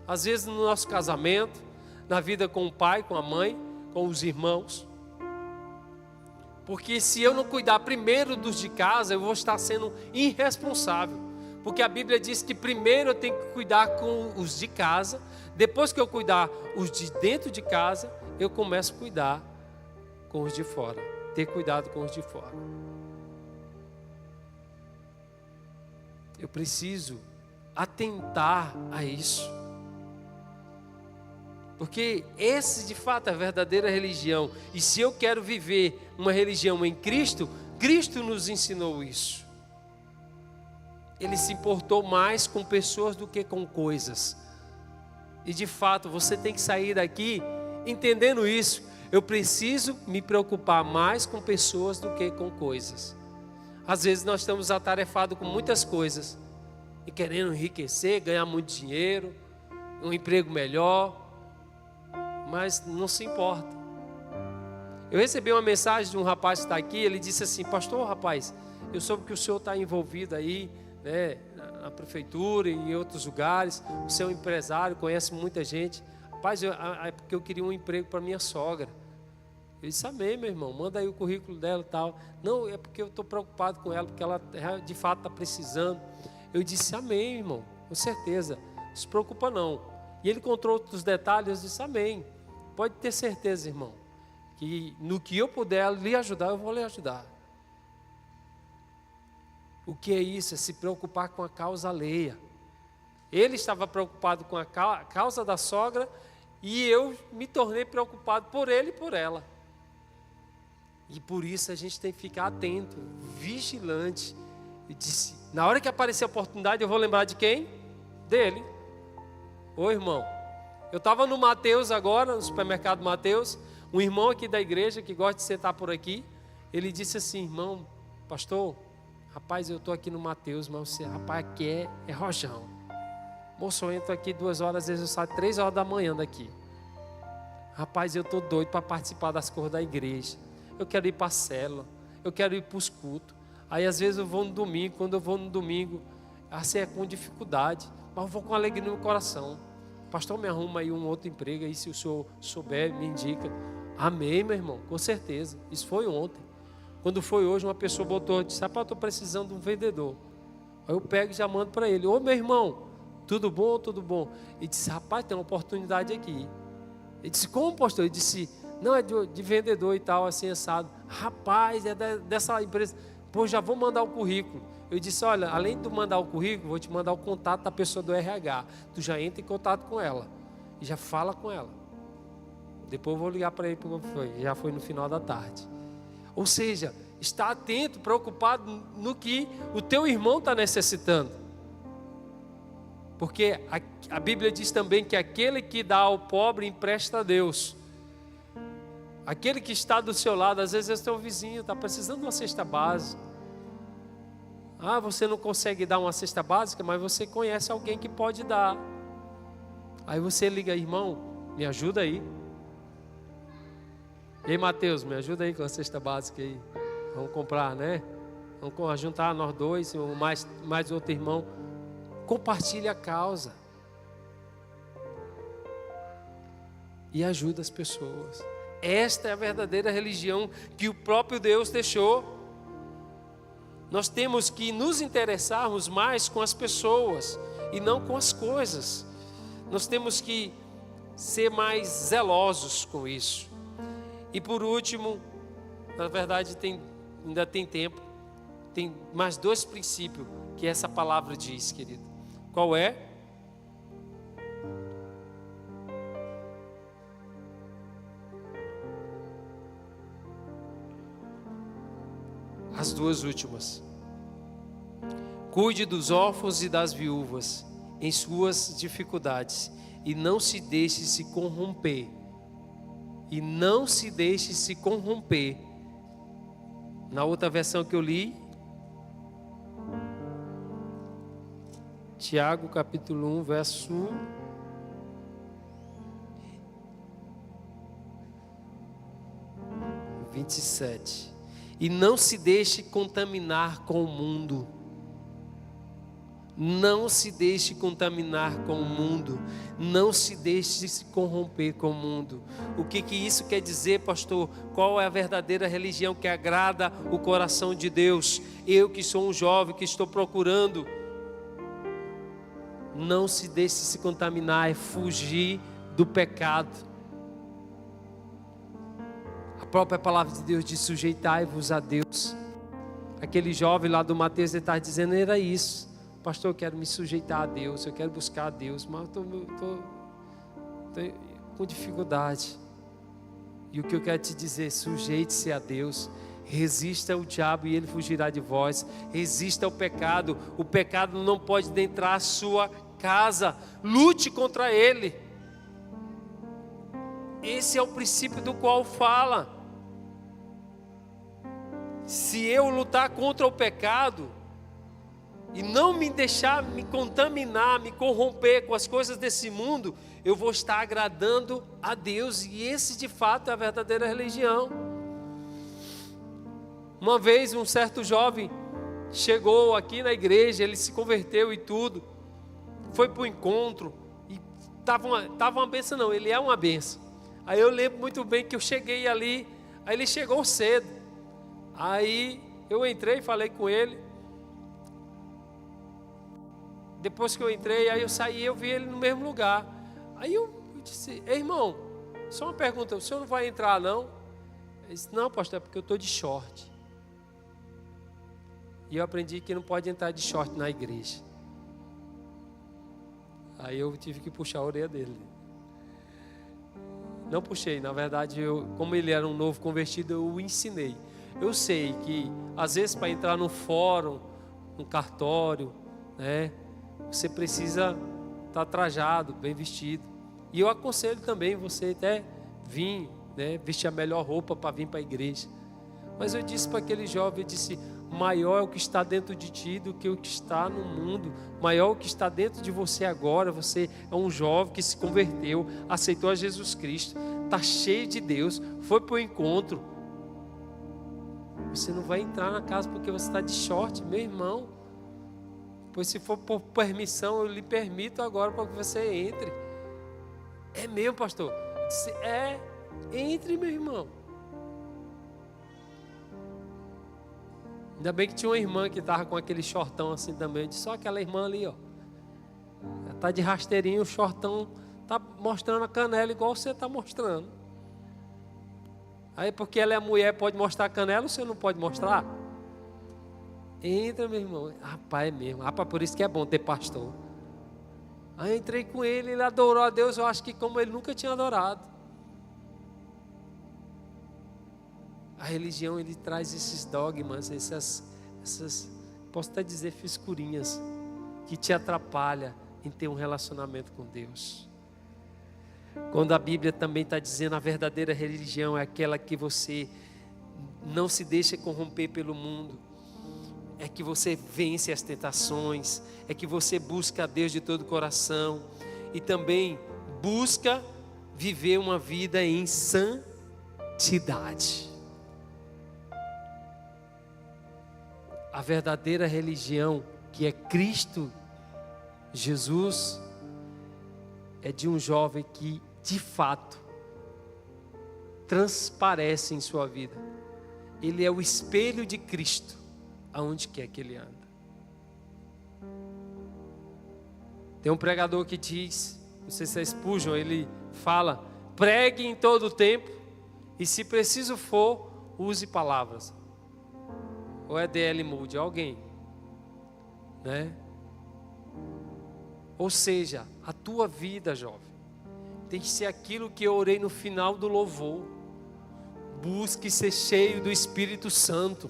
Às vezes no nosso casamento, na vida com o pai, com a mãe, com os irmãos. Porque se eu não cuidar primeiro dos de casa, eu vou estar sendo irresponsável. Porque a Bíblia diz que primeiro eu tenho que cuidar com os de casa. Depois que eu cuidar os de dentro de casa, eu começo a cuidar com os de fora. Ter cuidado com os de fora. Eu preciso atentar a isso. Porque esse de fato é a verdadeira religião. E se eu quero viver uma religião em Cristo, Cristo nos ensinou isso. Ele se importou mais com pessoas do que com coisas. E de fato você tem que sair daqui entendendo isso. Eu preciso me preocupar mais com pessoas do que com coisas. Às vezes nós estamos atarefados com muitas coisas. E querendo enriquecer, ganhar muito dinheiro, um emprego melhor. Mas não se importa. Eu recebi uma mensagem de um rapaz que está aqui. Ele disse assim: pastor, rapaz, eu soube que o senhor está envolvido aí, né, na prefeitura e em outros lugares. O senhor é um empresário, conhece muita gente. Rapaz, é porque eu queria um emprego para minha sogra. Eu disse: amém, meu irmão, manda aí o currículo dela e tal. Não, é porque eu estou preocupado com ela, porque ela de fato está precisando. Eu disse: amém, irmão, com certeza, não se preocupa não. E ele contou outros detalhes. Eu disse: amém. Pode ter certeza, irmão, que no que eu puder lhe ajudar, eu vou lhe ajudar. O que é isso? É se preocupar com a causa alheia. Ele estava preocupado com a causa da sogra e eu me tornei preocupado por ele e por ela. E por isso a gente tem que ficar atento, vigilante. E disse: na hora que aparecer a oportunidade, eu vou lembrar de quem? Dele. Ô irmão, eu estava no Mateus agora, no supermercado Mateus, um irmão aqui da igreja que gosta de sentar por aqui, ele disse assim: irmão, pastor, rapaz, eu estou aqui no Mateus, mas você, rapaz, aqui é rojão. Moço, eu entro aqui 2 horas, às vezes eu saio 3 horas da manhã daqui. Rapaz, eu estou doido para participar das coisas da igreja. Eu quero ir para a célula, eu quero ir para os cultos. Aí às vezes eu vou no domingo, quando eu vou no domingo, assim é com dificuldade, mas eu vou com alegria no meu coração. Pastor, me arruma aí um outro emprego aí, se o senhor souber, me indica. Amém, meu irmão, com certeza. Isso foi ontem. Quando foi hoje, uma pessoa botou, disse: rapaz, eu estou precisando de um vendedor. Aí eu pego e já mando para ele: ô meu irmão, tudo bom, tudo bom? Ele disse: rapaz, tem uma oportunidade aqui. Ele disse: como, pastor? Ele disse: não, é de vendedor e tal, assim, assado. Rapaz, é dessa empresa. Pô, já vou mandar o currículo. Eu disse, olha, além de mandar o currículo, vou te mandar o contato da pessoa do RH. Tu já entra em contato com ela e já fala com ela. Depois eu vou ligar para ele como foi. Já foi no final da tarde. Ou seja, está atento, preocupado no que o teu irmão está necessitando. Porque a Bíblia diz também que aquele que dá ao pobre empresta a Deus. Aquele que está do seu lado, às vezes é o teu vizinho, está precisando de uma cesta básica. Ah, você não consegue dar uma cesta básica, mas você conhece alguém que pode dar. Aí você liga, irmão, me ajuda aí. Ei, Mateus, me ajuda aí com a cesta básica aí. Vamos comprar, né? Vamos juntar nós dois, mais outro irmão. Compartilha a causa. E ajuda as pessoas. Esta é a verdadeira religião que o próprio Deus deixou. Nós temos que nos interessarmos mais com as pessoas e não com as coisas. Nós temos que ser mais zelosos com isso. E por último, na verdade ainda tem tempo, tem mais 2 princípios que essa palavra diz, querido. Qual é? As 2 últimas. Cuide dos órfãos e das viúvas em suas dificuldades e não se deixe se corromper. E não se deixe se corromper. Na outra versão que eu li, Tiago capítulo 1, verso 27. E não se deixe contaminar com o mundo. Não se deixe contaminar com o mundo. Não se deixe se corromper com o mundo. O que isso quer dizer, pastor? Qual é a verdadeira religião que agrada o coração de Deus? Eu que sou um jovem, que estou procurando. Não se deixe se contaminar, é fugir do pecado. A própria palavra de Deus diz: sujeitai-vos a Deus. Aquele jovem lá do Mateus, ele está dizendo, era isso. Pastor, eu quero me sujeitar a Deus, eu quero buscar a Deus, mas eu estou com dificuldade. E o que eu quero te dizer, sujeite-se a Deus, resista ao diabo e ele fugirá de vós, resista ao pecado, o pecado não pode entrar à sua casa, lute contra ele. Esse é o princípio do qual fala. Se eu lutar contra o pecado e não me deixar me contaminar, me corromper com as coisas desse mundo, eu vou estar agradando a Deus. E esse de fato é a verdadeira religião. Uma vez um certo jovem chegou aqui na igreja, ele se converteu e tudo, foi para o encontro, e estava uma benção, não, ele é uma benção. Aí eu lembro muito bem que eu cheguei ali, aí ele chegou cedo, aí eu entrei e falei com ele. Depois que eu entrei, aí eu saí, eu vi ele no mesmo lugar. Aí eu disse, ei, irmão, só uma pergunta, o senhor não vai entrar não? Ele disse, não, pastor, é porque eu estou de short. E eu aprendi que não pode entrar de short na igreja. Aí eu tive que puxar a orelha dele. Não puxei, na verdade, como ele era um novo convertido, eu o ensinei. Eu sei que, às vezes, para entrar no fórum, no cartório, né, você precisa estar trajado, bem vestido. E eu aconselho também você até vir, né, vestir a melhor roupa para vir para a igreja. Mas eu disse para aquele jovem, eu disse, maior é o que está dentro de ti do que o que está no mundo. Maior é o que está dentro de você agora. Você é um jovem que se converteu, aceitou a Jesus Cristo, está cheio de Deus, foi para o encontro. Você não vai entrar na casa porque você está de short, meu irmão. Pois se for por permissão, eu lhe permito agora para que você entre. É mesmo, pastor? Eu disse, entre, meu irmão. Ainda bem que tinha uma irmã que estava com aquele shortão assim também. Eu disse, só aquela irmã ali, ó. Ela está de rasteirinho, o shortão está mostrando a canela igual você está mostrando. Aí porque ela é mulher, pode mostrar a canela, você não pode mostrar? Entra, meu irmão. Rapaz, é mesmo. Rapaz, por isso que é bom ter pastor. Aí eu entrei com ele, ele adorou a Deus, eu acho que como ele nunca tinha adorado. A religião, ele traz esses dogmas, essas posso até dizer, fiscurinhas, que te atrapalha em ter um relacionamento com Deus. Quando a Bíblia também está dizendo a verdadeira religião é aquela que você não se deixa corromper pelo mundo, é que você vence as tentações, é que você busca a Deus de todo o coração e também busca viver uma vida em santidade. A verdadeira religião, que é Cristo Jesus, é de um jovem que de fato transparece em sua vida. Ele é o espelho de Cristo aonde quer que ele anda. Tem um pregador que diz, não sei se é Spurgeon, ele fala: pregue em todo o tempo e, se preciso for, use palavras. Ou é D.L. Moody, alguém, né? Ou seja, a tua vida, jovem, tem que ser aquilo que eu orei no final do louvor. Busque ser cheio do Espírito Santo.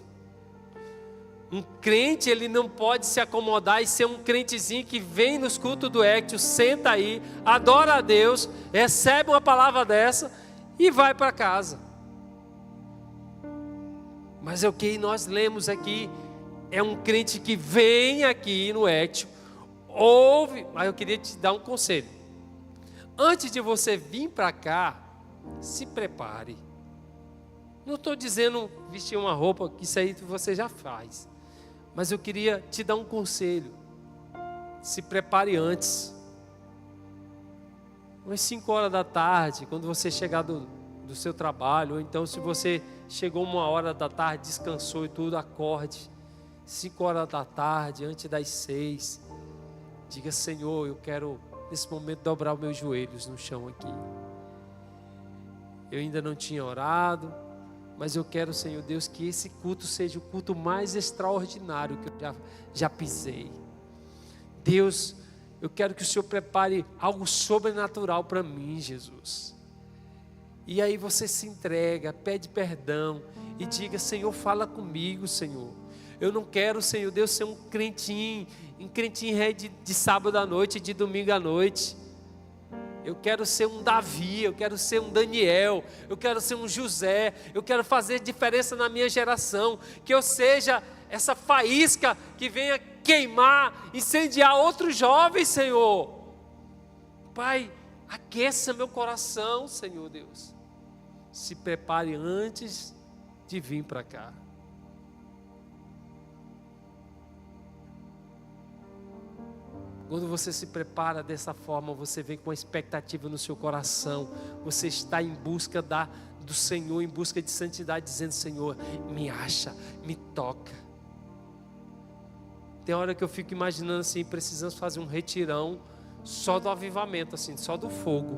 Um crente, ele não pode se acomodar e ser um crentezinho que vem nos cultos do Ectio, senta aí, adora a Deus, recebe uma palavra dessa e vai para casa. Mas é o que nós lemos aqui, é um crente que vem aqui no Ectio, ouve. Mas eu queria te dar um conselho. Antes de você vir para cá, se prepare. Não estou dizendo vestir uma roupa, que isso aí você já faz. Mas eu queria te dar um conselho. Se prepare antes. Umas 5 horas da tarde, quando você chegar do seu trabalho, ou então se você chegou 1 hora da tarde, descansou e tudo, acorde. 5 horas da tarde, antes das 6. Diga: Senhor, eu quero nesse momento dobrar os meus joelhos no chão aqui. Eu ainda não tinha orado, mas eu quero, Senhor Deus, que esse culto seja o culto mais extraordinário que eu já pisei. Deus, eu quero que o Senhor prepare algo sobrenatural para mim, Jesus. E aí você se entrega, pede perdão e diga: Senhor, fala comigo, Senhor. Eu não quero, Senhor Deus, ser um crentinho de sábado à noite, de domingo à noite. Eu quero ser um Davi, eu quero ser um Daniel, eu quero ser um José, eu quero fazer diferença na minha geração, que eu seja essa faísca que venha queimar, incendiar outros jovens, Senhor. Pai, aqueça meu coração, Senhor Deus. Se prepare antes de vir para cá. Quando você se prepara dessa forma, você vem com uma expectativa no seu coração. Você está em busca do Senhor, em busca de santidade, dizendo: Senhor, me acha, me toca. Tem hora que eu fico imaginando assim, precisamos fazer um retirão só do avivamento, assim, só do fogo,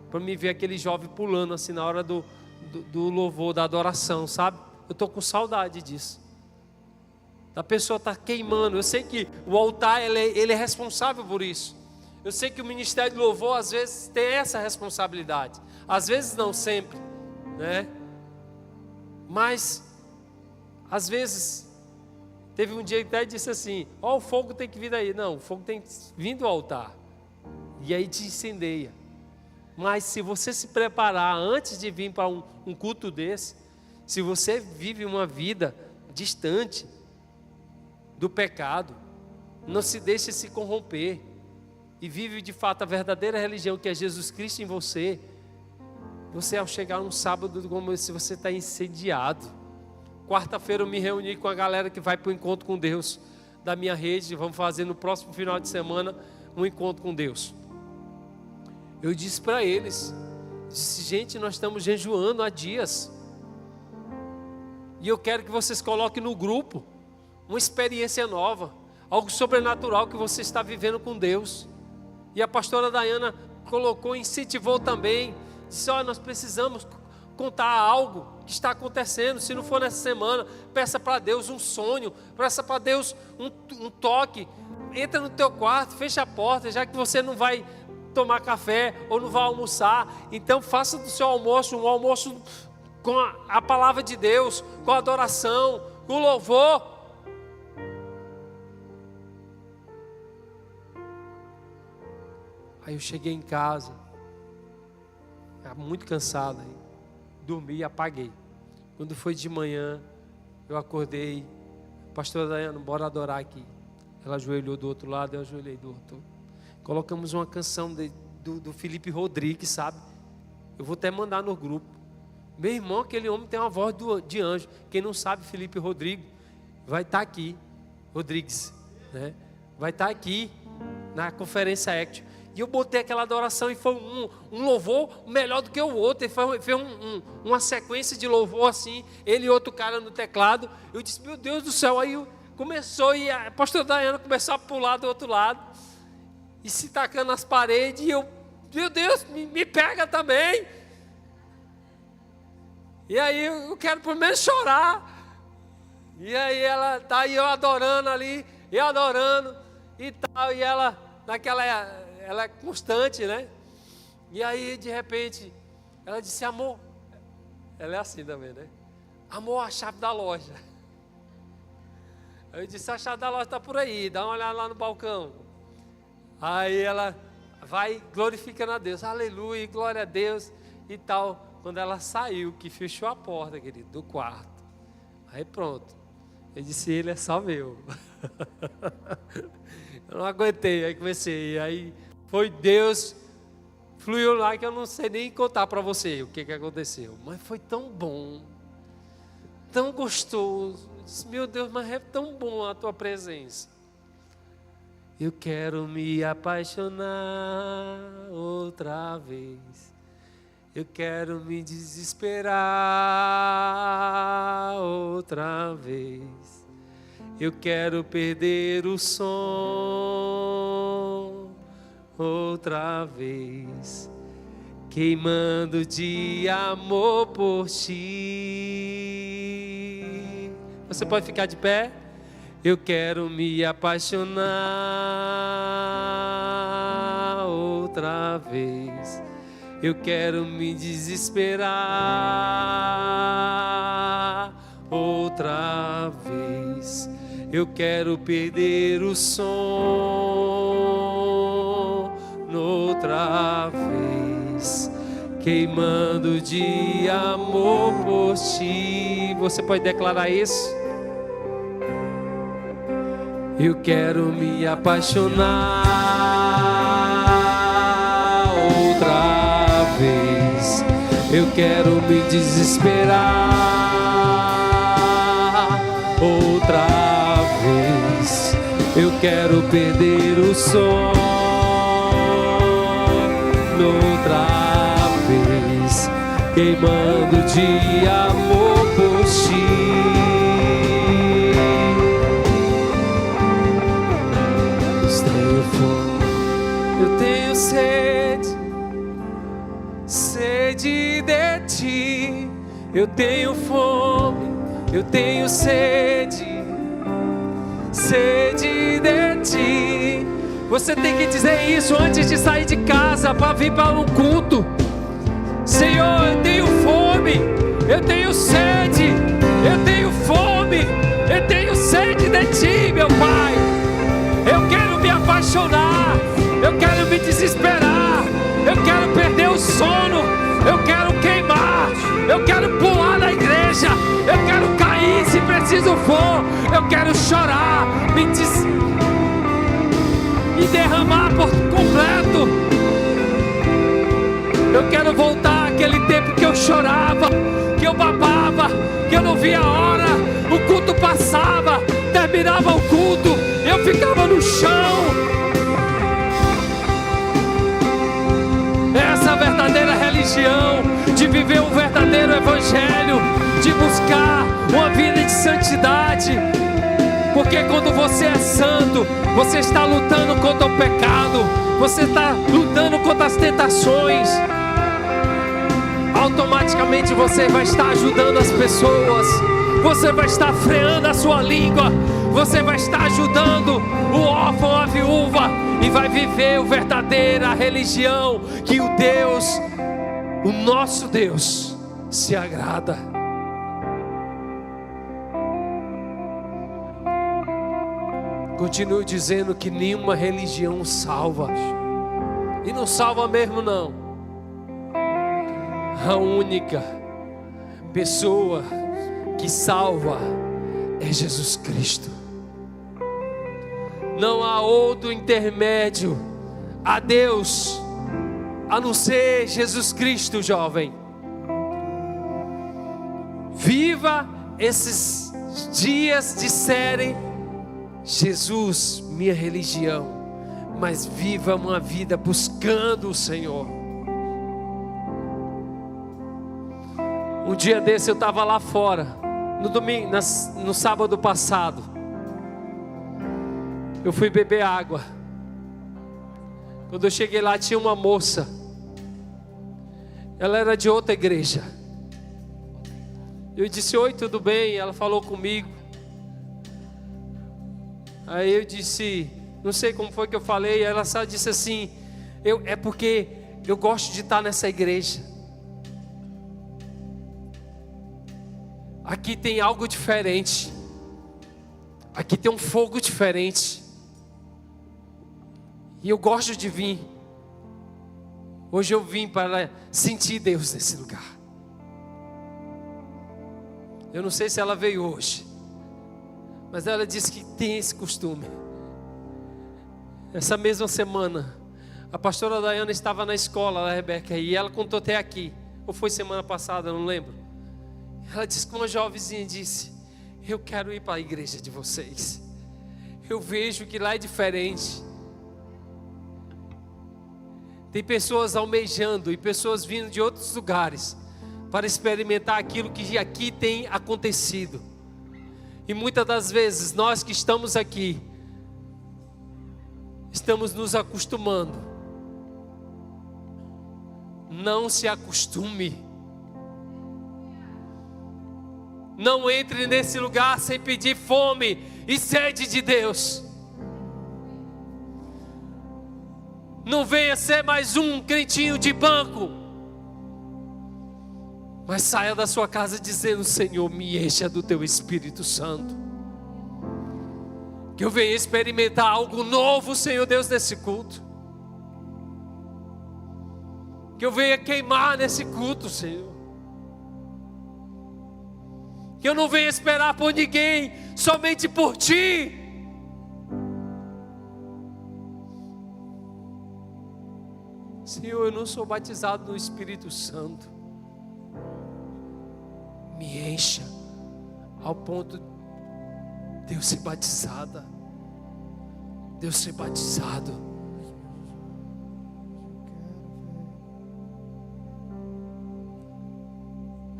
para me ver aquele jovem pulando assim na hora do louvor, da adoração, sabe? Eu estou com saudade disso. A pessoa está queimando. Eu sei que o altar ele é responsável por isso. Eu sei que o ministério de louvor às vezes tem essa responsabilidade. Às vezes não sempre, né? Mas às vezes teve um dia que até disse assim: ó, o fogo tem que vir daí. Não, o fogo tem que vir do altar. E aí te incendeia. Mas se você se preparar antes de vir para um culto desse, se você vive uma vida distante do pecado, não se deixe se corromper e vive de fato a verdadeira religião, que é Jesus Cristo em você, você ao chegar um sábado como esse, você está incendiado. Quarta-feira eu me reuni com a galera que vai para o encontro com Deus da minha rede. Vamos fazer no próximo final de semana um encontro com Deus. Eu disse para eles, gente, nós estamos jejuando há dias e eu quero que vocês coloquem no grupo uma experiência nova, algo sobrenatural que você está vivendo com Deus. E a pastora Dayana colocou, incentivou também, disse: nós precisamos contar algo que está acontecendo. Se não for nessa semana, peça para Deus um sonho, peça para Deus um toque. Entra no teu quarto, fecha a porta, já que você não vai tomar café ou não vai almoçar, então faça do seu almoço um almoço com a palavra de Deus, com a adoração, com o louvor. Aí eu cheguei em casa, muito cansado, dormi e apaguei. Quando foi de manhã, eu acordei, pastora Dayana, bora adorar aqui. Ela ajoelhou do outro lado, eu ajoelhei do outro. Colocamos uma canção do Felipe Rodrigues, sabe? Eu vou até mandar no grupo. Meu irmão, aquele homem tem uma voz de anjo. Quem não sabe, Felipe Rodrigues, vai estar aqui. Rodrigues, né? Vai estar aqui na conferência Action. E eu botei aquela adoração e foi um louvor melhor do que o outro. Ele fez uma sequência de louvor assim, ele e outro cara no teclado. Eu disse, meu Deus do céu. Aí começou e a pastora Dayana começou a pular do outro lado e se tacando nas paredes. E eu, meu Deus, me pega também. E aí eu quero pelo menos chorar. E aí ela tá aí eu adorando ali, eu adorando e tal. E ela, ela é constante, né? E aí de repente ela disse, amor, ela é assim também, né? Amor, a chave da loja. Eu disse, a chave da loja está por aí, dá uma olhada lá no balcão. Aí ela vai glorificando a Deus, aleluia, glória a Deus e tal. Quando ela saiu, que fechou a porta, querido, do quarto. Aí pronto. Eu disse, ele é só meu. Eu não aguentei, aí comecei. Aí foi Deus, fluiu lá que eu não sei nem contar para você o que aconteceu. Mas foi tão bom, tão gostoso. Eu disse, meu Deus, mas é tão bom a tua presença. Eu quero me apaixonar outra vez. Eu quero me desesperar outra vez. Eu quero perder o som outra vez. Queimando de amor por ti. Você pode ficar de pé? Eu quero me apaixonar outra vez. Eu quero me desesperar outra vez. Eu quero perder o som outra vez. Queimando de amor por ti. Você pode declarar isso? Eu quero me apaixonar outra vez. Eu quero me desesperar outra vez. Eu quero perder o som outra vez. Queimando de amor por ti. Eu tenho sede de ti. Eu tenho fome, eu tenho sede de ti. Você tem que dizer isso antes de sair de casa para vir para um culto. Senhor, eu tenho fome, eu tenho sede, eu tenho fome, eu tenho sede de ti, meu Pai. Eu quero me apaixonar, eu quero me desesperar, eu quero perder o sono, eu quero queimar, eu quero pular na igreja, eu quero cair se preciso for, eu quero chorar, me derramar por completo. Eu quero voltar àquele tempo que eu chorava, que eu babava, que eu não via a hora, o culto passava, terminava o culto, eu ficava no chão. Essa verdadeira religião, de viver um verdadeiro evangelho, de buscar uma vida de santidade. Porque quando você é santo, você está lutando contra o pecado, você está lutando contra as tentações. Automaticamente automaticamente você vai estar ajudando as pessoas, você vai estar freando a sua língua, você vai estar ajudando o órfão, a viúva, e vai viver a verdadeira religião que o Deus, o nosso Deus, se agrada. Continuo dizendo que nenhuma religião salva, e não salva mesmo não. A única pessoa que salva é Jesus Cristo. Não há outro intermédio a Deus a não ser Jesus Cristo, jovem. Viva esses dias de série Jesus, minha religião, mas viva uma vida buscando o Senhor. Um dia desse eu estava lá fora, no domingo, no sábado passado. Eu fui beber água. Quando eu cheguei lá tinha uma moça. Ela era de outra igreja. Eu disse: oi, tudo bem? Ela falou comigo. Aí eu disse, não sei como foi que eu falei. Ela só disse assim: é porque eu gosto de estar nessa igreja. Aqui tem algo diferente. Aqui tem um fogo diferente. E eu gosto de vir. Hoje eu vim para sentir Deus nesse lugar. Eu não sei se ela veio hoje, mas ela disse que tem esse costume. Essa mesma semana, a pastora Dayana estava na escola, a Rebeca, e ela contou até aqui. Ou foi semana passada, não lembro. Ela disse que uma jovenzinha disse: eu quero ir para a igreja de vocês. Eu vejo que lá é diferente. Tem pessoas almejando e pessoas vindo de outros lugares para experimentar aquilo que aqui tem acontecido. E muitas das vezes nós que estamos aqui estamos nos acostumando. Não se acostume. Não entre nesse lugar sem pedir fome e sede de Deus. Não venha ser mais um crentinho de banco, mas saia da sua casa dizendo: Senhor, me encha do teu Espírito Santo. Que eu venha experimentar algo novo, Senhor Deus, nesse culto. Que eu venha queimar nesse culto, Senhor. Que eu não venha esperar por ninguém, somente por Ti. Senhor, eu não sou batizado no Espírito Santo. Me encha ao ponto de eu ser batizada, de eu ser batizado.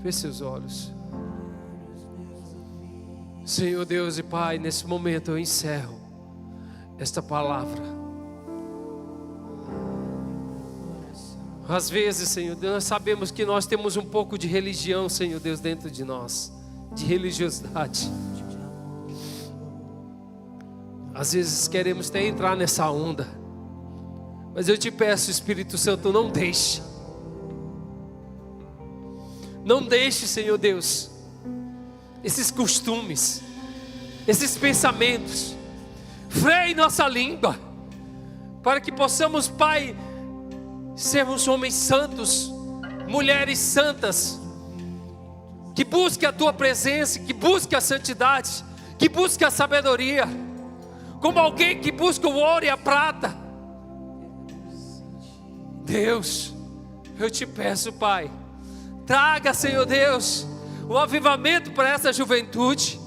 Feche seus olhos. Senhor Deus e Pai, nesse momento eu encerro esta palavra. Às vezes, Senhor Deus, nós sabemos que nós temos um pouco de religião, Senhor Deus, dentro de nós, de religiosidade. Às vezes queremos até entrar nessa onda, mas eu te peço, Espírito Santo, não deixe. Não deixe, Senhor Deus, esses costumes, esses pensamentos, freie nossa língua, para que possamos, Pai, sermos homens santos, mulheres santas, que busque a Tua presença, que busque a santidade, que busque a sabedoria, como alguém que busca o ouro e a prata. Deus, eu te peço, Pai, traga, Senhor Deus, o avivamento para essa juventude.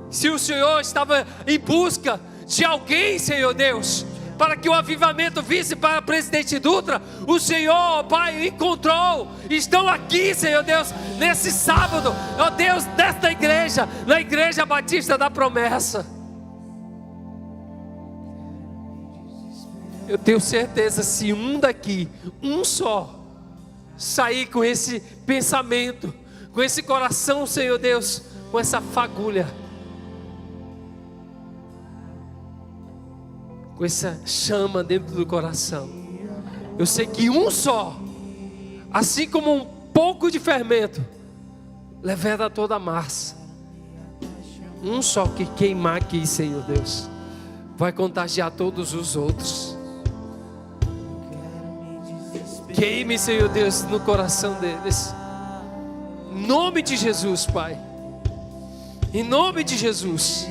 Se o Senhor estava em busca de alguém, Senhor Deus, para que o avivamento visse para Presidente Dutra, o Senhor, Pai, encontrou. Estão aqui, Senhor Deus, nesse sábado, ó Deus, desta igreja, na Igreja Batista da Promessa. Eu tenho certeza, se um daqui, um só, sair com esse pensamento, com esse coração, Senhor Deus, com essa fagulha, com essa chama dentro do coração. Eu sei que um só, assim como um pouco de fermento, leveda toda a massa. Um só que queimar aqui, Senhor Deus, vai contagiar todos os outros. Queime, Senhor Deus, no coração deles. Em nome de Jesus, Pai. Em nome de Jesus.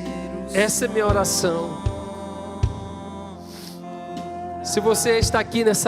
Essa é minha oração. Se você está aqui nessa